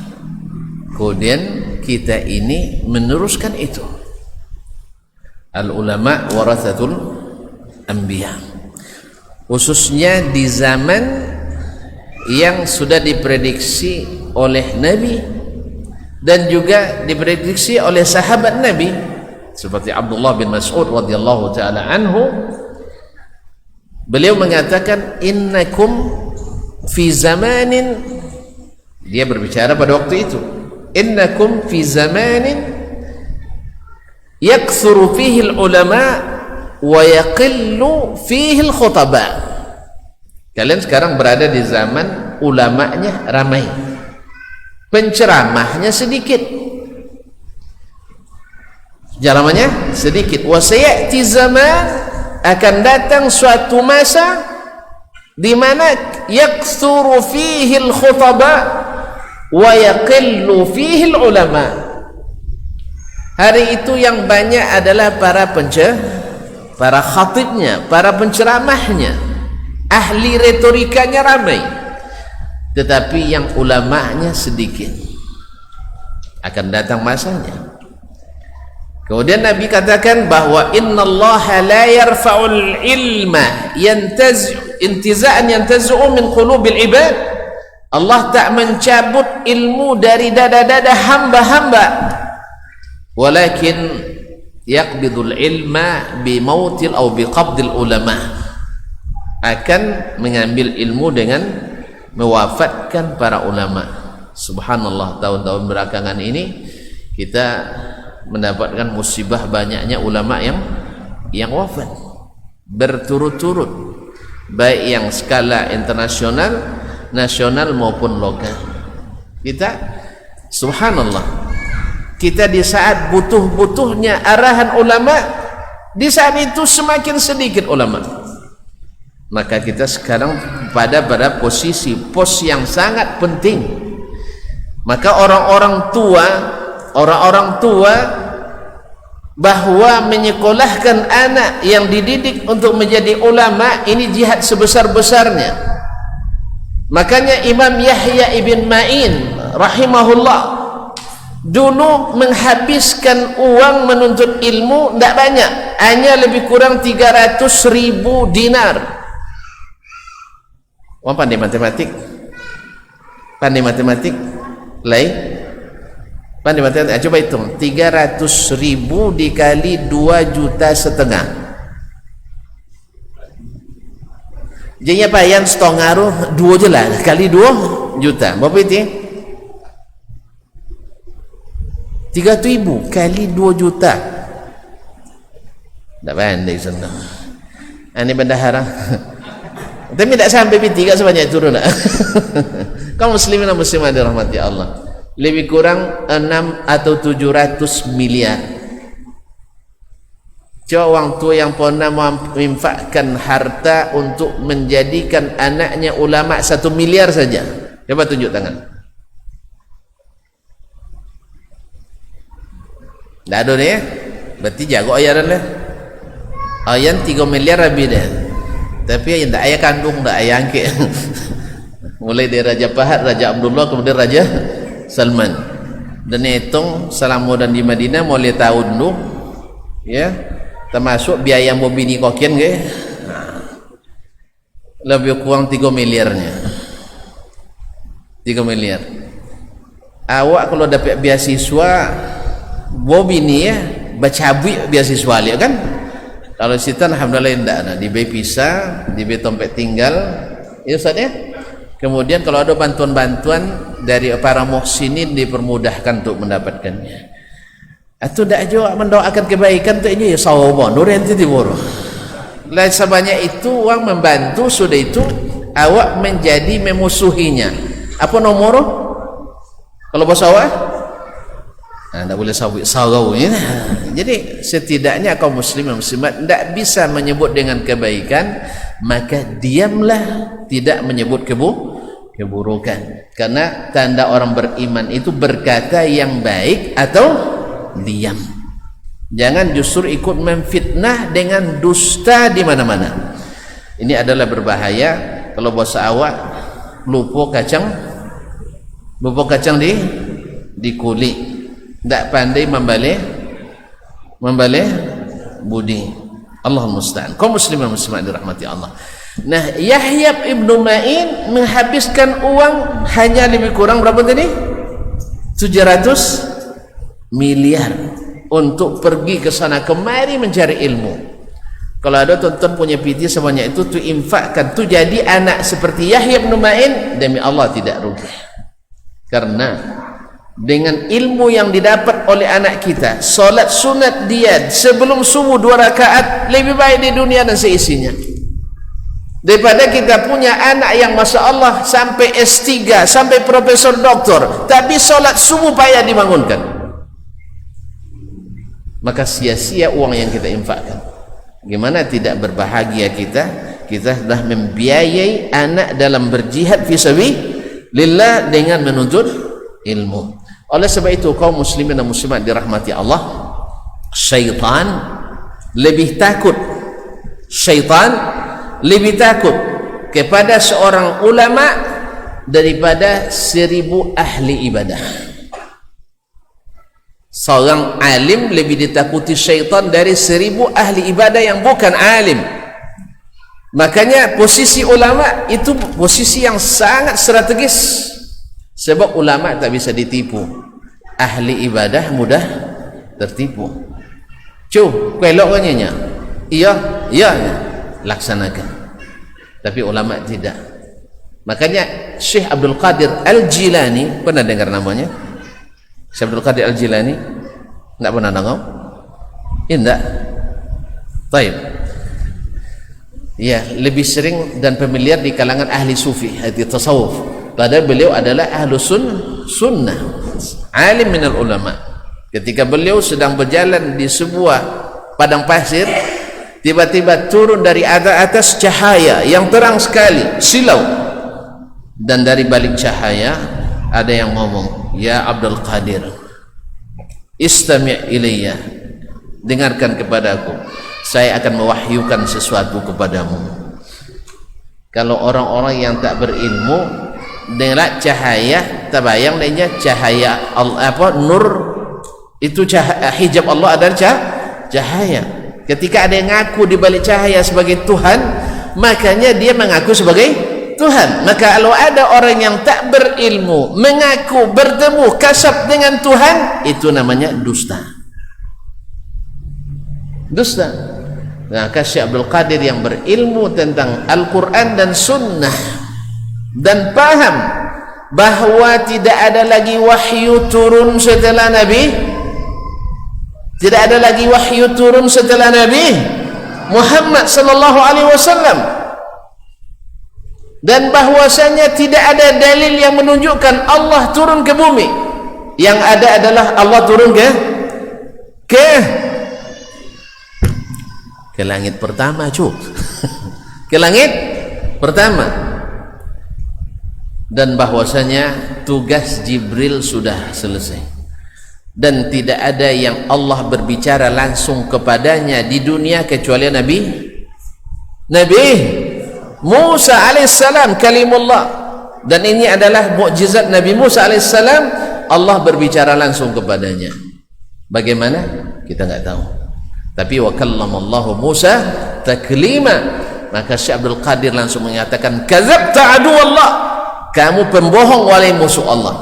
Kemudian kita ini meneruskan itu. Al-ulama warathatul anbiya. Khususnya di zaman yang sudah diprediksi oleh Nabi dan juga diprediksi oleh sahabat Nabi seperti Abdullah bin Mas'ud radhiyallahu taala anhu. Beliau mengatakan innakum fi zamanin, dia berbicara pada waktu itu, innakum fi zamanin yakthuru fihi al-ulama wa yaqillu fihi al-khutaba. Kalian sekarang berada di zaman ulamanya ramai, penceramahnya sedikit, ceramahnya sedikit. Wa sayati zaman, akan datang suatu masa di mana yakthuru fihi al-khutaba wa yaqillu fihi al-ulama. Hari itu yang banyak adalah para khatibnya, para penceramahnya, ahli retorikanya ramai, tetapi yang ulamanya sedikit. Akan datang masanya. Kemudian Nabi katakan bahwa innallaha la yarfa'ul ilma intiza'an yantazi'u min qulubil ibad. Allah tak mencabut ilmu dari dada-dada hamba-hamba, walakin yaqbidul ilma bi mautil aw bi qabdil ulama. Akan mengambil ilmu dengan mewafatkan para ulama. Subhanallah, tahun-tahun belakangan ini kita mendapatkan musibah banyaknya ulama yang wafat berturut-turut, baik yang skala internasional, nasional maupun lokal. Kita subhanallah, kita di saat butuh-butuhnya arahan ulama, di saat itu semakin sedikit ulama. Maka kita sekarang pada posisi pos yang sangat penting. Maka orang-orang tua bahwa menyekolahkan anak yang dididik untuk menjadi ulama, ini jihad sebesar-besarnya. Makanya Imam Yahya ibn Ma'in rahimahullah dulu menghabiskan uang menuntut ilmu tidak banyak, hanya lebih kurang 300.000 dinar. Orang pandai matematik lain. Pandai matematik, coba hitung 300.000 dikali 2,5 juta. Jadi apa yang setengah 2 je lah, kali 2 juta berapa itu? 300.000 kali 2 juta. Tak pandai senang. Ini bendahara. Tapi tak sampai tiga sebanyak turun tak? Kaum muslimin dan muslimat dirahmati Allah, lebih kurang 6 atau 700 miliar. Coba orang tua yang pernah menginfakkan harta untuk menjadikan anaknya ulama 1 miliar saja, coba tunjuk tangan. Tak ada ni ya? Berarti jago ayaran lah. Ayan 3 miliar lebih dah. Tapi yang tak ayah kandung, tak ayah angkit. Mulai dari Raja Fahad, Raja Abdullah, kemudian Raja Salman. Dan hitung selama dan di Madinah mulai tahun tu, ya, termasuk biaya yang bini kokian ke, lebih kurang 3 miliarnya. 3 miliar. Awak kalau dapat beasiswa, bini ya, bercabut beasiswa lihat kan? Kalau situ alhamdulillah tidak ada, diberi pisah, diberi tempat tinggal, ya Ustaz ya. Kemudian kalau ada bantuan-bantuan dari para muhsinin dipermudahkan untuk mendapatkannya. Atau tidak juga mendoakan kebaikan untuk ini ya sawabon, oriented boro. Lain sebanyak itu uang membantu, sudah itu awak menjadi memusuhinya. Apa nomor? Kalau bahasa awak? Tak boleh sawit sarau ya. Jadi setidaknya kaum muslim dan muslimat tidak bisa menyebut dengan kebaikan, maka diamlah, tidak menyebut keburukan. Karena tanda orang beriman itu berkata yang baik atau diam. Jangan justru ikut memfitnah dengan dusta di mana-mana. Ini adalah berbahaya. Kalau bahasa awak, lupa kacang di kulit. Tak pandai membalik budi. Allah musta'an. Kaum muslimin muslimat dirahmati Allah. Nah, Yahya ibnu Ma'in menghabiskan uang hanya lebih kurang berapa tadi? 700 miliar untuk pergi ke sana kemari mencari ilmu. Kalau ada tuan-tuan punya PT sebanyak itu, tu infakkan, tu jadi anak seperti Yahya ibnu Ma'in, demi Allah tidak rugi. Karena dengan ilmu yang didapat oleh anak kita, solat sunat dia sebelum subuh 2 rakaat lebih baik di dunia dan seisinya, daripada kita punya anak yang Masya Allah sampai S3, sampai profesor doktor, tapi solat subuh payah dibangunkan. Maka sia-sia uang yang kita infakkan. Gimana tidak berbahagia kita sudah membiayai anak dalam berjihad fisabilillah dengan menuntut ilmu. Oleh sebab itu kaum muslimin dan muslimat dirahmati Allah, syaitan lebih takut kepada seorang ulama daripada 1000 ahli ibadah. Seorang alim lebih ditakuti syaitan dari 1000 ahli ibadah yang bukan alim. Makanya posisi ulama itu posisi yang sangat strategis. Sebab ulama tak bisa ditipu, ahli ibadah mudah tertipu. Kelok kanyanya, iya, laksanakan. Tapi ulama tidak. Makanya Syekh Abdul Qadir Al-Jilani, pernah dengar namanya? Syekh Abdul Qadir Al-Jilani? Enggak pernah dengar? Tidak. Baik. Ya, lebih sering dan familiar di kalangan ahli sufi, ahli tasawuf. Padahal beliau adalah ahlu sunnah, alim minal ulama. Ketika beliau sedang berjalan di sebuah padang pasir, tiba-tiba turun dari atas cahaya yang terang sekali, silau, dan dari balik cahaya ada yang ngomong, ya Abdul Qadir, istami' ilayya, dengarkan kepadaku, saya akan mewahyukan sesuatu kepadamu. Kalau orang-orang yang tak berilmu dengan cahaya, terbayang dengannya cahaya nur itu, hijab Allah adalah cahaya. Ketika ada yang ngaku di balik cahaya sebagai Tuhan, makanya dia mengaku sebagai Tuhan. Maka kalau ada orang yang tak berilmu mengaku bertemu kasab dengan Tuhan, itu namanya dusta. Nah, Syekh Abdul Qadir yang berilmu tentang Al-Quran dan Sunnah dan paham bahwa tidak ada lagi wahyu turun setelah Nabi, tidak ada lagi wahyu turun setelah Nabi Muhammad sallallahu alaihi wasallam, dan bahwasanya tidak ada dalil yang menunjukkan Allah turun ke bumi. Yang ada adalah Allah turun ke langit pertama, ke langit pertama. Dan bahwasanya tugas Jibril sudah selesai, dan tidak ada yang Allah berbicara langsung kepadanya di dunia kecuali Nabi Musa alaihissalam, kalimullah. Dan ini adalah mukjizat Nabi Musa alaihissalam, Allah berbicara langsung kepadanya. Bagaimana? Kita enggak tahu. Tapi wa kallamallahu Musa taklima. Maka Syekh Abdul Qadir langsung mengatakan, kadzabta aduwallah, kamu pembohong wahai musuh Allah.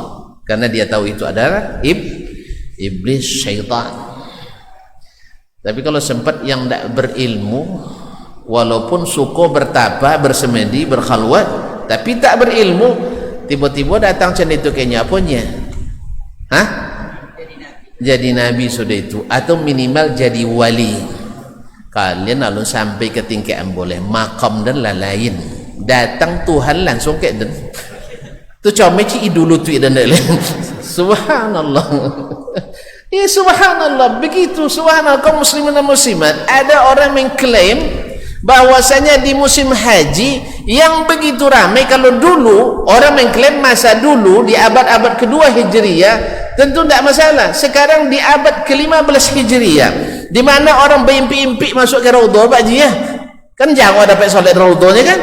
Karena dia tahu itu adalah iblis, syaitan. Tapi kalau sempat yang tidak berilmu, walaupun suko bertapa, bersemedi, berkhalwat, tapi tak berilmu, tiba-tiba datang macam itu kayaknya apanya? Jadi nabi sudah itu, atau minimal jadi wali. Kalian lalu sampai ke tingkatan boleh makam dan lain, datang Tuhan langsung kayak dan tu comeci dulu tu dan lain. Subhanallah. Subhanallah, begitu subhanallah kaum muslimin dan muslimat, ada orang mengklaim bahwasanya di musim haji yang begitu ramai. Kalau dulu orang mengklaim masa dulu di abad-abad kedua Hijriyah tentu tidak masalah. Sekarang di abad ke-15 Hijriyah di mana orang berimpi-impi masuk ke Raudhah Pak Ji ya, kan jangan dapat solat Raudhahnya kan,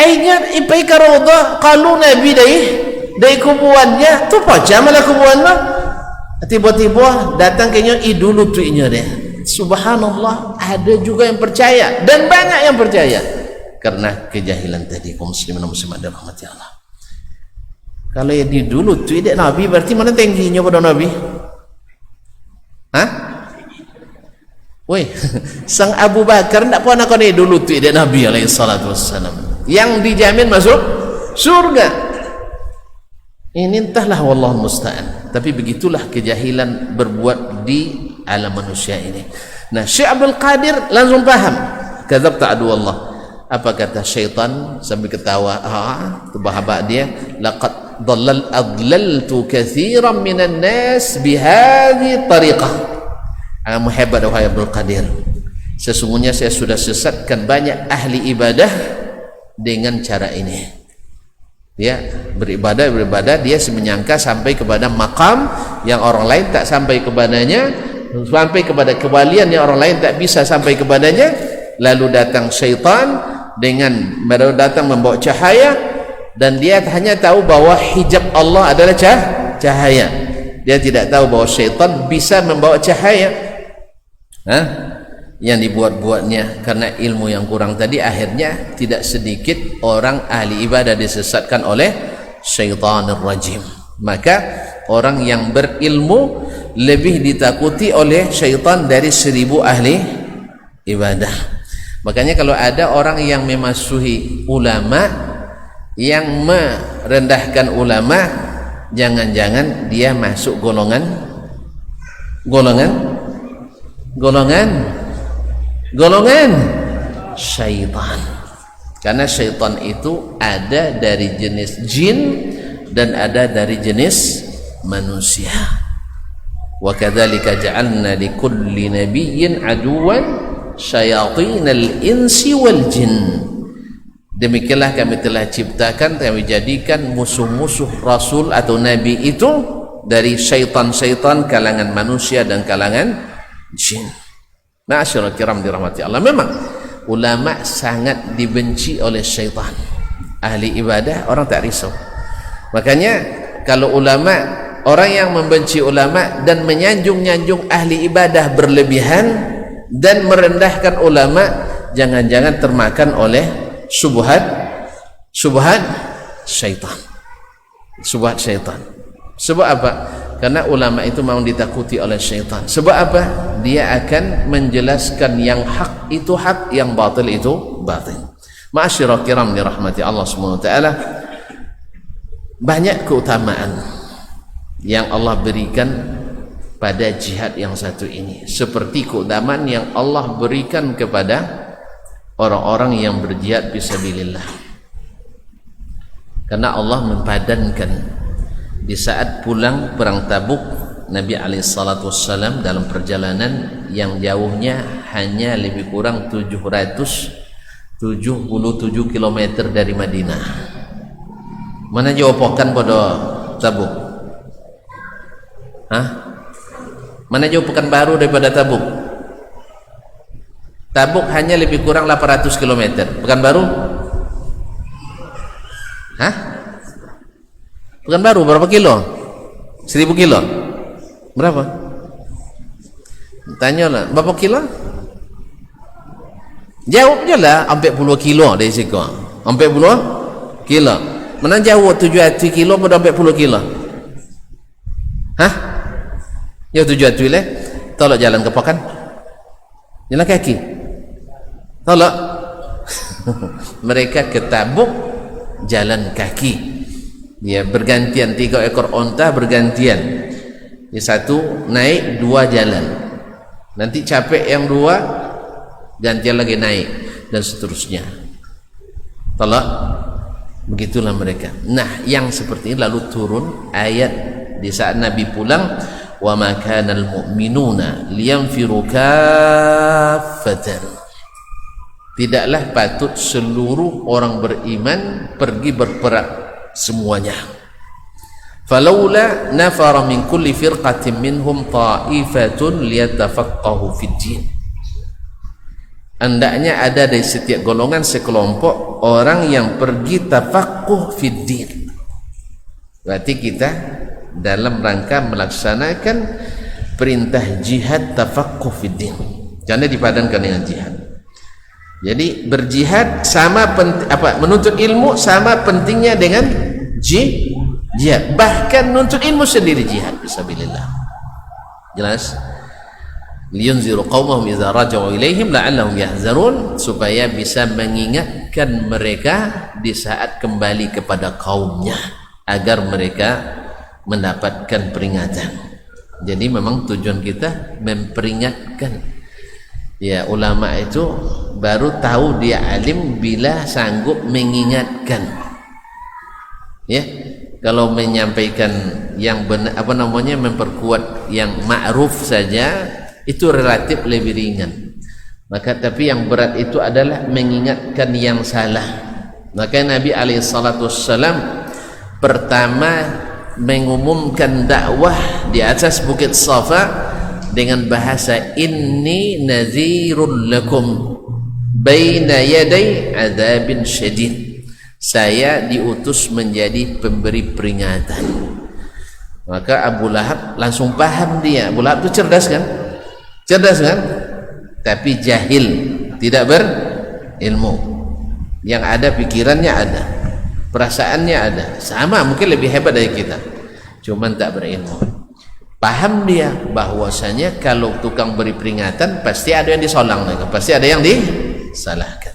ingat impi ke Raudhah kalau Nabi dari kubuannya tu pajam lah kubuannya, tiba-tiba datang kayaknya dulu tu inya dia. Subhanallah, ada juga yang percaya dan banyak yang percaya karena kejahilan tadi. Kaum muslimin dan muslimat dirahmati Allah. Kalau yang di dulu tu tidak Nabi, berarti mana tingginya pada Nabi? Hah? Woi, sang Abu Bakar tidak pernah kau dulu tu tidak Nabi alaihi salatu wassalam yang dijamin masuk surga. Ini entahlah, wallahu musta'an. Tapi begitulah kejahilan berbuat di alam manusia ini. Nah, Syekh Abdul Qadir langsung paham. Kadzabta adu Allah. Apa kata syaitan sambil ketawa? Terbahak dia, laqad adlaltu katsiran minan nas bihadhihi tariqah. Amat hebat wahai Abdul Qadir. Sesungguhnya saya sudah sesatkan banyak ahli ibadah dengan cara ini. Ya, beribadah dia menyangka sampai kepada makam yang orang lain tak sampai kepadanya, sampai kepada kewalian yang orang lain tak bisa sampai kepadanya. Lalu datang syaitan baru datang membawa cahaya, dan dia hanya tahu bahwa hijab Allah adalah cahaya. Dia tidak tahu bahwa syaitan bisa membawa cahaya. Yang dibuat-buatnya karena ilmu yang kurang tadi, akhirnya tidak sedikit orang ahli ibadah disesatkan oleh syaitanir rajim. Maka orang yang berilmu lebih ditakuti oleh syaitan dari 1000 ahli ibadah. Makanya kalau ada orang yang memasuhi ulama, yang merendahkan ulama, jangan-jangan dia masuk golongan syaitan. Karena syaitan itu ada dari jenis jin dan ada dari jenis manusia. Wa kadzalika ja'alna likulli nabiyyin aduwan syayatinal insi wal jin. Demikianlah kami telah ciptakan, kami jadikan musuh-musuh rasul atau nabi itu dari syaitan-syaitan kalangan manusia dan kalangan jin. Ma'asyiral kiram dirahmati Allah. Memang ulama sangat dibenci oleh syaitan. Ahli ibadah orang tak risau. Makanya kalau ulama, orang yang membenci ulama dan menyanjung-nyanjung ahli ibadah berlebihan dan merendahkan ulama, jangan-jangan termakan oleh syubhat syaitan. Syubhat syaitan. Sebab apa? Karena ulama itu mau ditakuti oleh syaitan. Sebab apa? Dia akan menjelaskan yang hak itu hak, yang batil itu batil. Ma'asyiral kiram dirahmati Allah Subhanahu wa taala. Banyak keutamaan yang Allah berikan pada jihad yang satu ini, seperti keutamaan yang Allah berikan kepada orang-orang yang berjihad fisabilillah. Karena Allah mempadankan di saat pulang perang Tabuk, Nabi alaihissalam dalam perjalanan yang jauhnya hanya lebih kurang 777 km dari Madinah. Mana jawaban pada Tabuk? Mana jauh Pekanbaru daripada Tabuk? Tabuk hanya lebih kurang 800 km. Pekanbaru? Pekanbaru berapa kilo? 1000 kilo? Berapa? Tanyalah, berapa kilo? Jawabnya lah, sampai 10 kilo dari situ. Sampai 10 kilo. Mana jauh 700 kilo pada sampai 10 kilo? Ya 700 lah. Tolak jalan ke Pekan. Jalan kaki. Tolak. Mereka ke Tabuk jalan kaki. Dia bergantian, 3 ekor onta bergantian. Yang satu naik, 2 jalan. Nanti capek yang 2, gantian lagi naik, dan seterusnya. Tolak. Begitulah mereka. Nah, yang seperti ini lalu turun ayat di saat Nabi pulang, wa ma kana al-mu'minuna liyanfiru kaffatan. Tidaklah patut seluruh orang beriman pergi berperang semuanya. Falaula nafara min kulli firqatin minhum ta'ifatun liyatafaqahu fid din. Hendaknya ada dari setiap golongan sekelompok orang yang pergi tafaqquh fid din. Berarti kita dalam rangka melaksanakan perintah jihad tafaqquh fid din. Jangan dipadankan dengan jihad. Jadi berjihad sama menuntut ilmu sama pentingnya dengan jihad. Bahkan menuntut ilmu sendiri jihad fisabilillah. Jelas? Liyunziru qaumahum idza raja'u ilaihim la'allahum yahzarun, supaya bisa mengingatkan mereka di saat kembali kepada kaumnya agar mereka mendapatkan peringatan. Jadi memang tujuan kita memperingatkan. Ya, ulama itu baru tahu dia alim bila sanggup mengingatkan. Ya, kalau menyampaikan yang benar, memperkuat yang ma'ruf saja itu relatif lebih ringan. Maka tapi yang berat itu adalah mengingatkan yang salah. Maka Nabi alaihissalam pertama mengumumkan dakwah di atas bukit Safa dengan bahasa inni nadhirun lakum baina yaday adzabin syadid. Saya diutus menjadi pemberi peringatan. Maka Abu Lahab langsung paham dia. Abu Lahab itu cerdas kan? Cerdas kan? Tapi jahil, tidak berilmu. Yang ada pikirannya ada, perasaannya ada, sama mungkin lebih hebat dari kita, cuman tak berilmu. Paham dia bahwasanya kalau tukang beri peringatan pasti ada yang disolang, pasti ada yang disalahkan.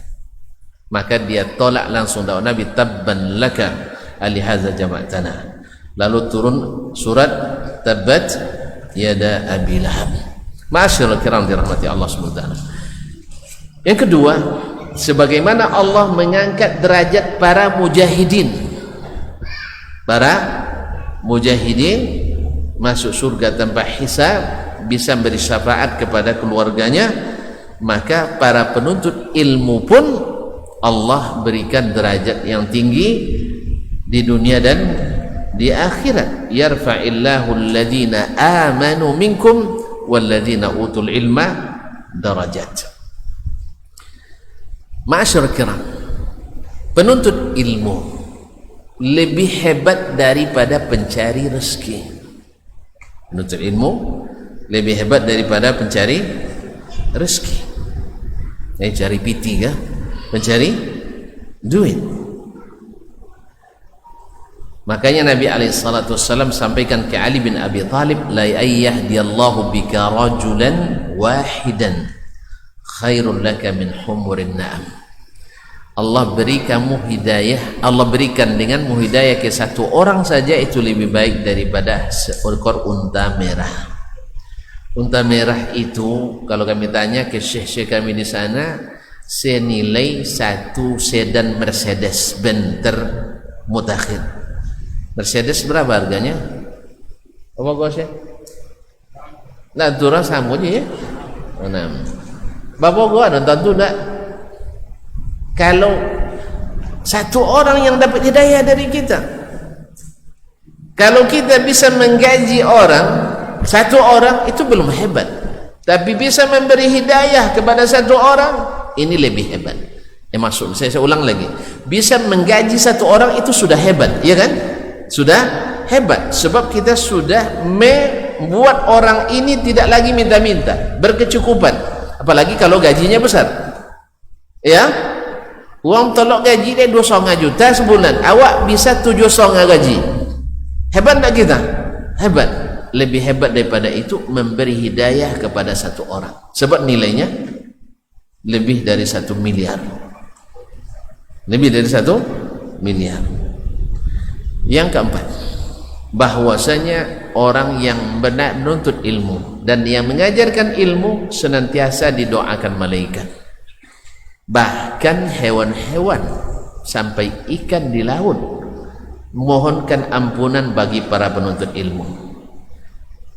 Maka dia tolak langsung dakwah Nabi, tabban laka alihadza jama'tana. Lalu turun surat tabbat yada abi lahab. Ma'asyiral kiram dirahmati Allah SWT. Yang kedua, sebagaimana Allah mengangkat derajat para mujahidin. Para mujahidin masuk surga tanpa hisab, bisa beri syafaat kepada keluarganya. Maka para penuntut ilmu pun Allah berikan derajat yang tinggi di dunia dan di akhirat. Yarfa'illahu alladhina amanu minkum walladzina utul ilma darajat. Ma'asyar kiram, penuntut ilmu lebih hebat daripada pencari rezeki. Penuntut ilmu lebih hebat daripada pencari rezeki. Cari piti kah? Mencari duit. Makanya Nabi alaihissalam sampaikan ke Ali bin Abi Thalib, la yahdiallahu bika rajulan wahidan khairul laka min humurin na'am. Allah beri kamu hidayah, Allah berikan denganmu hidayah ke satu orang saja, itu lebih baik daripada seekor unta merah. Unta merah itu kalau kami tanya ke syekh-syekh kami di sana, senilai satu sedan Mercedes Benz termutakhir. Mercedes berapa harganya? Apa gosnya? Nah, turun sambunnya ya. Enam. Bapak gua ada tentu tak. Kalau satu orang yang dapat hidayah dari kita, kalau kita bisa menggaji orang, satu orang itu belum hebat, tapi bisa memberi hidayah kepada satu orang, ini lebih hebat. Maksud saya ulang lagi, bisa menggaji satu orang itu sudah hebat, ya kan? Sudah hebat, sebab kita sudah membuat orang ini tidak lagi minta-minta, berkecukupan. Apalagi kalau gajinya besar, ya, uang tolok gaji dia 2,5 juta sebulan, awak bisa 7,5 gaji. Hebat tak kita? Hebat. Lebih hebat daripada itu memberi hidayah kepada satu orang, sebab nilainya lebih dari 1 miliar. Lebih dari 1 miliar. Yang keempat, bahwasanya orang yang benar menuntut ilmu dan yang mengajarkan ilmu senantiasa didoakan malaikat. Bahkan hewan-hewan sampai ikan di laut mohonkan ampunan bagi para penuntut ilmu.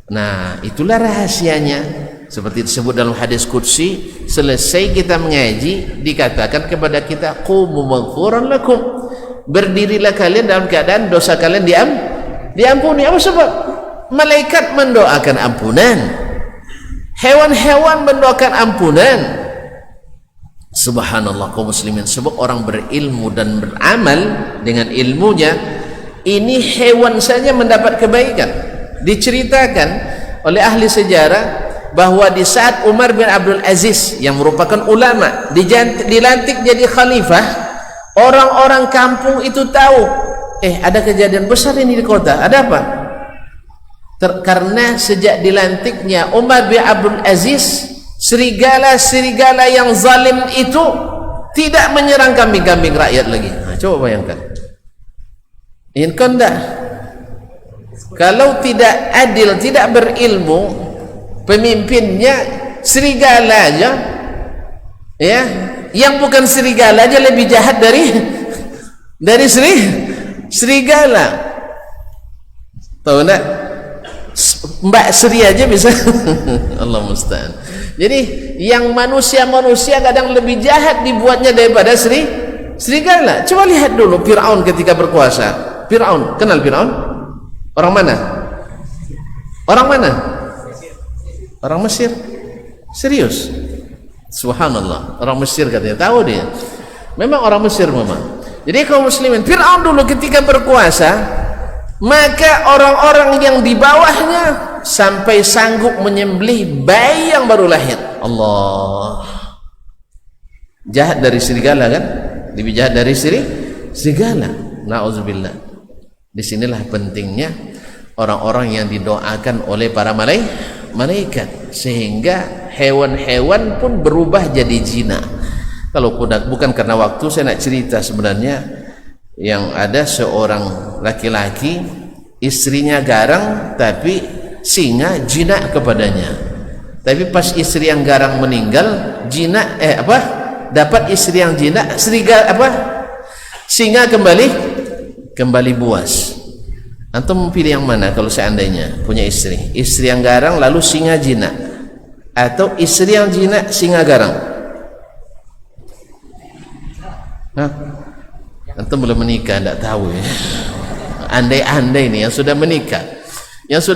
Nah, itulah rahasianya. Seperti disebut dalam hadis qudsi, selesai kita mengaji dikatakan kepada kita qumu maghfuran lakum, berdirilah kalian dalam keadaan dosa kalian diampuni. Apa sebab? Malaikat mendoakan ampunan, hewan-hewan mendoakan ampunan. Subhanallah kaum muslimin, sebab orang berilmu dan beramal dengan ilmunya, ini hewan saja mendapat kebaikan. Diceritakan oleh ahli sejarah bahwa di saat Umar bin Abdul Aziz yang merupakan ulama dilantik jadi khalifah, orang-orang kampung itu tahu, ada kejadian besar ini di kota. Ada apa? Karena sejak dilantiknya Umar bin Abdul Aziz, serigala-serigala yang zalim itu tidak menyerang kambing-kambing rakyat lagi. Nah, coba bayangkan. Inkan dah, kalau tidak adil, tidak berilmu, pemimpinnya serigala aja, ya, yang bukan serigala aja lebih jahat dari serigala. Tahu enggak? Mbak Sri aja bisa. Allah musta'an. Jadi yang manusia kadang lebih jahat dibuatnya daripada serigala. Coba lihat dulu Fir'aun ketika berkuasa. Fir'aun, kenal Fir'aun? Orang mana? Orang mana? Orang Mesir. Serius? Subhanallah, orang Mesir katanya, tahu dia. Memang orang Mesir memang. Jadi kaum muslimin, Fir'aun dulu ketika berkuasa, maka orang-orang yang di bawahnya sampai sanggup menyembelih bayi yang baru lahir. Allah. Jahat dari serigala kan? Lebih jahat dari serigala. Nauzubillah. Disinilah pentingnya orang-orang yang didoakan oleh para malaikat, sehingga hewan-hewan pun berubah jadi jinak. Kalau bukan karena waktu, saya nak cerita sebenarnya yang ada seorang laki-laki, istrinya garang tapi singa jinak kepadanya. Tapi pas istri yang garang meninggal, jinak dapat istri yang jinak, singa kembali buas. Antum pilih yang mana kalau seandainya punya istri yang garang lalu singa jinak, atau istri yang jinak singa garang? Hah? Antum belum menikah, tidak tahu ya. Andai-andai nih yang sudah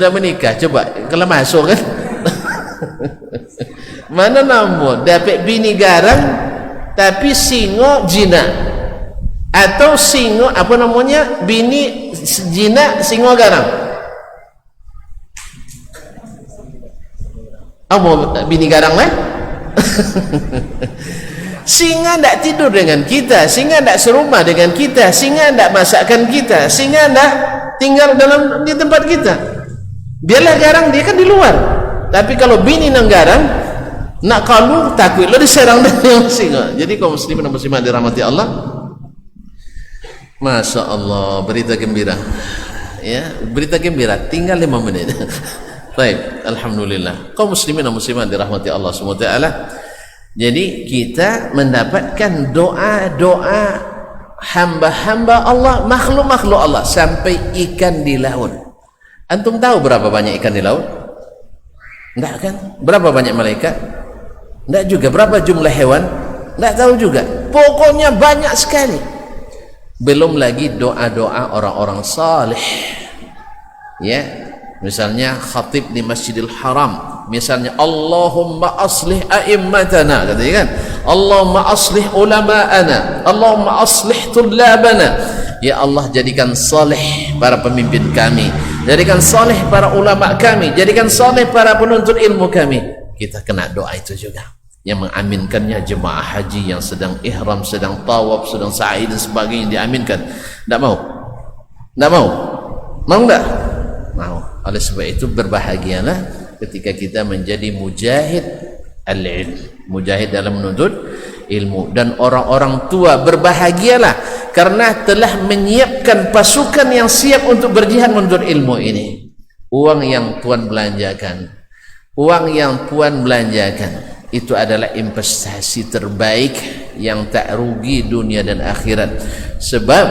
menikah, coba kalau masuk kan. Mana namun dapat bini garang tapi singo jinak, atau singo bini jinak singo garang? Bini garang lah. Singa tidak tidur dengan kita, singa tidak serumah dengan kita, singa tidak masakkan kita, singa tidak tinggal di tempat kita. Biarlah garang, dia kan di luar. Tapi kalau bini nang garang, nak kalau takut lo diserang dengan singa. Jadi kaum muslimin dan muslimat dirahmati Allah, Masya Allah, berita gembira ya, berita gembira, tinggal 5 menit. Baik, alhamdulillah kaum muslimin dan muslimat dirahmati Allah SWT. Jadi kita mendapatkan doa-doa hamba-hamba Allah, makhluk-makhluk Allah, sampai ikan di laut. Antum tahu berapa banyak ikan di laut? Enggak kan? Berapa banyak malaikat? Enggak juga. Berapa jumlah hewan? Enggak tahu juga. Pokoknya banyak sekali. Belum lagi doa-doa orang-orang saleh. Ya, misalnya khatib di Masjidil Haram, misalnya Allahumma aslih a'immatana, katanya kan, Allahumma aslih ulama'ana, Allahumma aslih tullabana. Ya Allah, jadikan saleh para pemimpin kami, jadikan saleh para ulama kami, jadikan saleh para penuntut ilmu kami. Kita kena doa itu juga. Yang mengaminkannya jemaah haji yang sedang ihram, sedang tawaf, sedang sa'i dan sebagainya, diaminkan. Tidak mau? Tidak mau? Mau tidak? Mau. Oleh sebab itu berbahagialah ketika kita menjadi mujahid al-ilm, mujahid dalam menuntut ilmu. Dan orang-orang tua berbahagialah karena telah menyiapkan pasukan yang siap untuk berjihad menuntut ilmu ini. Uang yang Tuhan belanjakan, itu adalah investasi terbaik yang tak rugi dunia dan akhirat. Sebab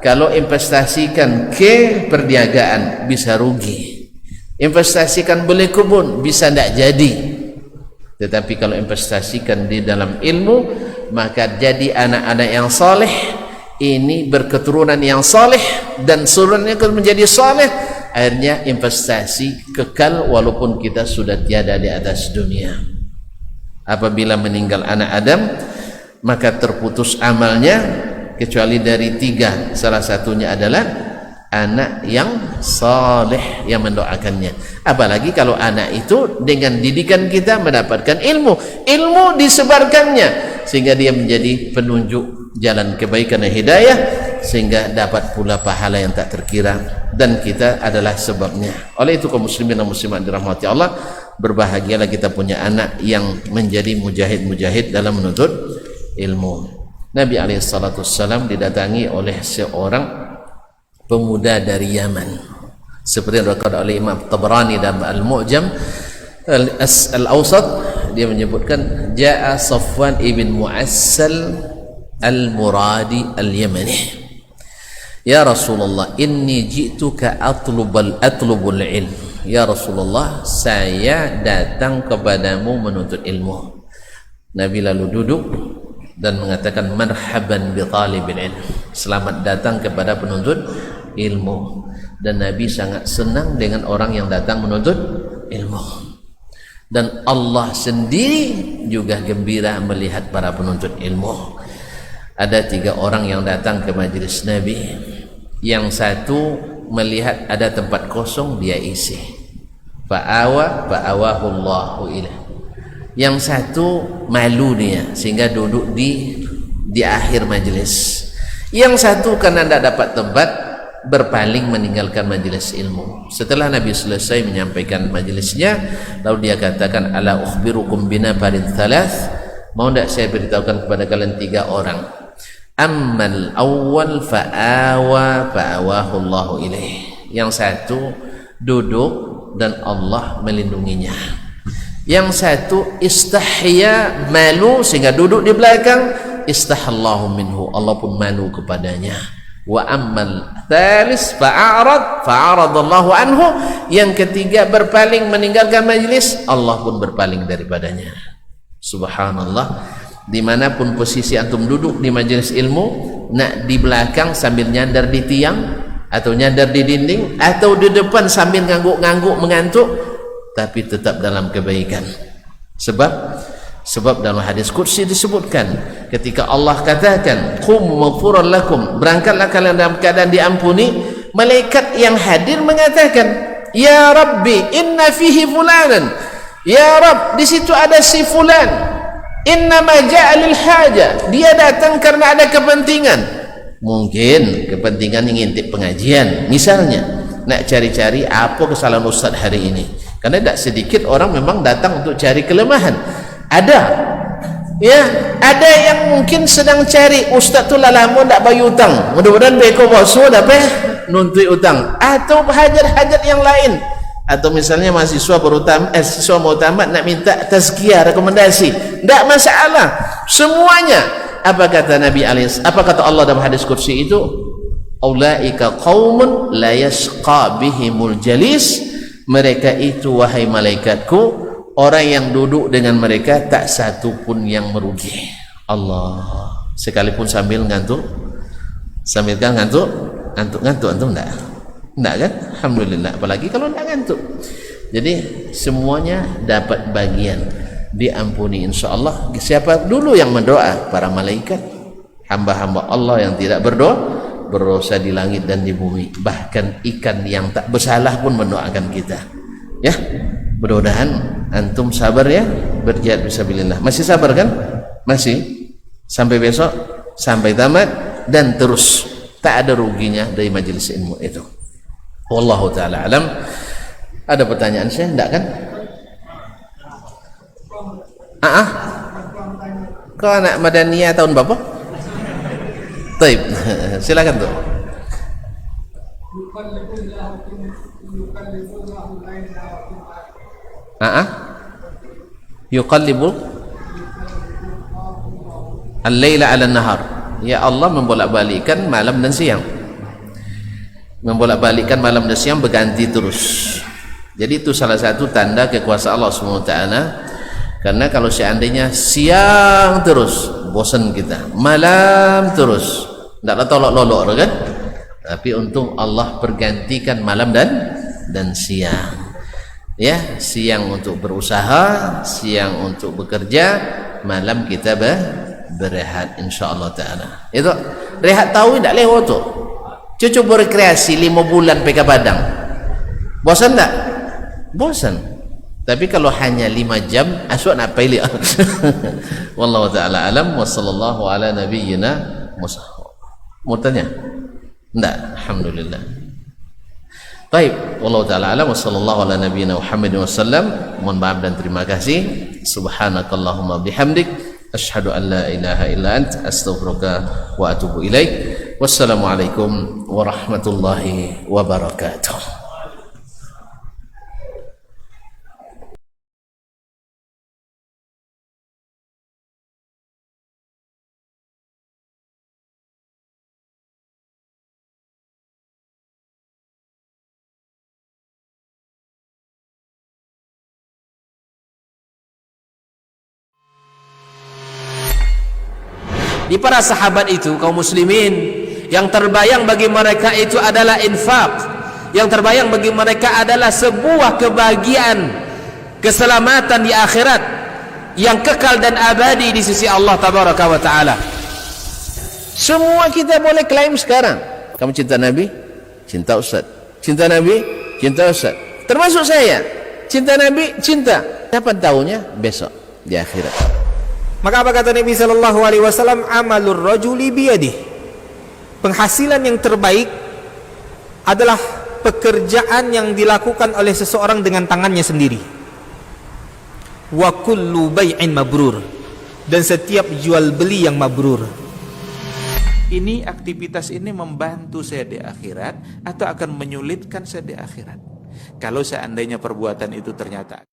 kalau investasikan ke perniagaan bisa rugi, Investasikan beli kebun bisa tidak jadi. Tetapi kalau investasikan di dalam ilmu, maka jadi anak-anak yang saleh, ini berketurunan yang saleh, dan turunannya menjadi saleh. Akhirnya investasi kekal walaupun kita sudah tiada di atas dunia. Apabila meninggal anak Adam, maka terputus amalnya kecuali dari 3. Salah satunya adalah anak yang saleh yang mendoakannya. Apalagi kalau anak itu dengan didikan kita mendapatkan ilmu, ilmu disebarkannya sehingga dia menjadi penunjuk jalan kebaikan dan hidayah, sehingga dapat pula pahala yang tak terkira, dan kita adalah sebabnya. Oleh itu kaum muslimin dan muslimat dirahmati Allah, berbahagialah kita punya anak yang menjadi mujahid-mujahid dalam menuntut ilmu. Nabi SAW didatangi oleh seorang pemuda dari Yaman, seperti yang dikatakan oleh Imam Tabrani dalam Al-Mu'jam Al-Awsat. Dia menyebutkan Ja'a Safwan ibn Mu'assal Al-Muradi Al-Yamani, ya Rasulullah, inni ji'tuka atlubul ilm. Ya Rasulullah, saya datang kepadamu menuntut ilmu. Nabi lalu duduk dan mengatakan marhaban bi talibil ilm, selamat datang kepada penuntut ilmu. Dan Nabi sangat senang dengan orang yang datang menuntut ilmu, dan Allah sendiri juga gembira melihat para penuntut ilmu. Ada 3 orang yang datang ke majelis Nabi. Yang satu melihat ada tempat kosong, dia isi, fa'awahullahu ilah. Yang satu malu dia sehingga duduk di akhir majelis. Yang satu karena tidak dapat tempat, berpaling meninggalkan majelis ilmu. Setelah Nabi selesai menyampaikan majelisnya, lalu dia katakan, ala ukhbirukum bina farid thalath, mau tidak saya beritahukan kepada kalian 3 orang. Ammal awwal fa'awahullahu ilaih. Yang satu duduk dan Allah melindunginya. Yang satu istahya, malu sehingga duduk di belakang, istahallahu minhu, Allah pun malu kepadanya. Wa ammal thalis fa'aradallahu anhu. Yang ketiga berpaling meninggalkan majlis, Allah pun berpaling daripadanya. Subhanallah. Dimanapun posisi antum duduk di majelis ilmu, nak di belakang sambil nyandar di tiang, atau nyandar di dinding, atau di depan sambil ngangguk-ngangguk mengantuk, tapi tetap dalam kebaikan. Sebab dalam hadis qudsi disebutkan, ketika Allah katakan qum maghfuran lakum, berangkatlah kalian dalam keadaan diampuni, malaikat yang hadir mengatakan, ya Rabbi inna fihi fulanan, ya Rabb di situ ada si fulan, innama ja'a lil haja, dia datang karena ada kepentingan. Mungkin kepentingan ngintip pengajian misalnya, nak cari-cari apa kesalahan ustaz hari ini. Karena tidak sedikit orang memang datang untuk cari kelemahan. Ada yang mungkin sedang cari, ustaz tu lama tidak bayar utang, mudah-mudahan beko bosu dapat nuntut utang, atau hajat-hajat yang lain. Atau misalnya mahasiswa siswa mau tamat nak minta tazkiyah, rekomendasi, tidak masalah semuanya. Apa kata Nabi apa kata Allah dalam hadis qudsi itu? Ulaika qaumun la yasqa bihimul jalis, mereka itu wahai malaikatku, orang yang duduk dengan mereka tak satu pun yang merugi. Allah, sekalipun sambil ngantuk, ngantuk antum enggak kan? Alhamdulillah, apalagi kalau enggak ngantuk. Jadi semuanya dapat bagian diampuni insyaallah. Siapa dulu yang mendoa? Para malaikat, hamba-hamba Allah yang tidak berdosa di langit dan di bumi. Bahkan ikan yang tak bersalah pun mendoakan kita. Ya, mudah-mudahan antum sabar ya, berjihad fisabilillah. Masih sabar kan? Masih? Sampai besok, sampai tamat, dan terus. Tak ada ruginya dari majelis ilmu itu. Wallahu ta'ala alam. Ada pertanyaan saya? Enggak kan? Kau anak Madaniyah tahun berapa? Taib. Silakan tuh. Yuqallibu al-laila 'ala an-nahar. Ya Allah membolak-balikkan malam dan siang. Membolak-balikkan malam dan siang berganti terus. Jadi itu salah satu tanda kekuasaan Allah SWT. Karena kalau seandainya siang terus bosan kita, malam terus tidak tolok-lolok kan. Tapi untung Allah pergantikan malam dan siang. Ya, siang untuk berusaha, siang untuk bekerja, malam kita berehat insyaallah taala. Itu rehat tahu tidak lewat tu. Cucu berkreasi 5 bulan PK Padang. Bosan tak? Bosan. Tapi kalau hanya 5 jam, asal nak pilih. Wallahu taala alam wa sallallahu ala nabiyyina Musa. Mau tanya? Enggak, alhamdulillah. Baik, wallahu taala alam wa sallallahu ala nabiyyina Muhammadin wasallam. Mohon maaf dan terima kasih. Subhanakallahumma bihamdik asyhadu an la ilaha illa ant astaghfiruka wa atubu ilaik. Wassalamualaikum warahmatullahi wabarakatuh. Di para sahabat itu, kaum muslimin, yang terbayang bagi mereka itu adalah infak. Yang terbayang bagi mereka adalah sebuah kebahagiaan, keselamatan di akhirat yang kekal dan abadi di sisi Allah tabaraka wa taala. Semua kita boleh klaim sekarang. Kamu cinta Nabi? Cinta Ustaz. Cinta Nabi? Cinta Ustaz. Termasuk saya. Cinta Nabi? Cinta. Kapan tahunya? Besok di akhirat. Maka apa kata Nabi sallallahu alaihi wasallam? Amalur rajuli biyadih. Penghasilan yang terbaik adalah pekerjaan yang dilakukan oleh seseorang dengan tangannya sendiri. Wa kullu bai'in mabrur. Dan setiap jual beli yang mabrur. Ini aktivitas ini membantu saya di akhirat atau akan menyulitkan saya di akhirat? Kalau seandainya perbuatan itu ternyata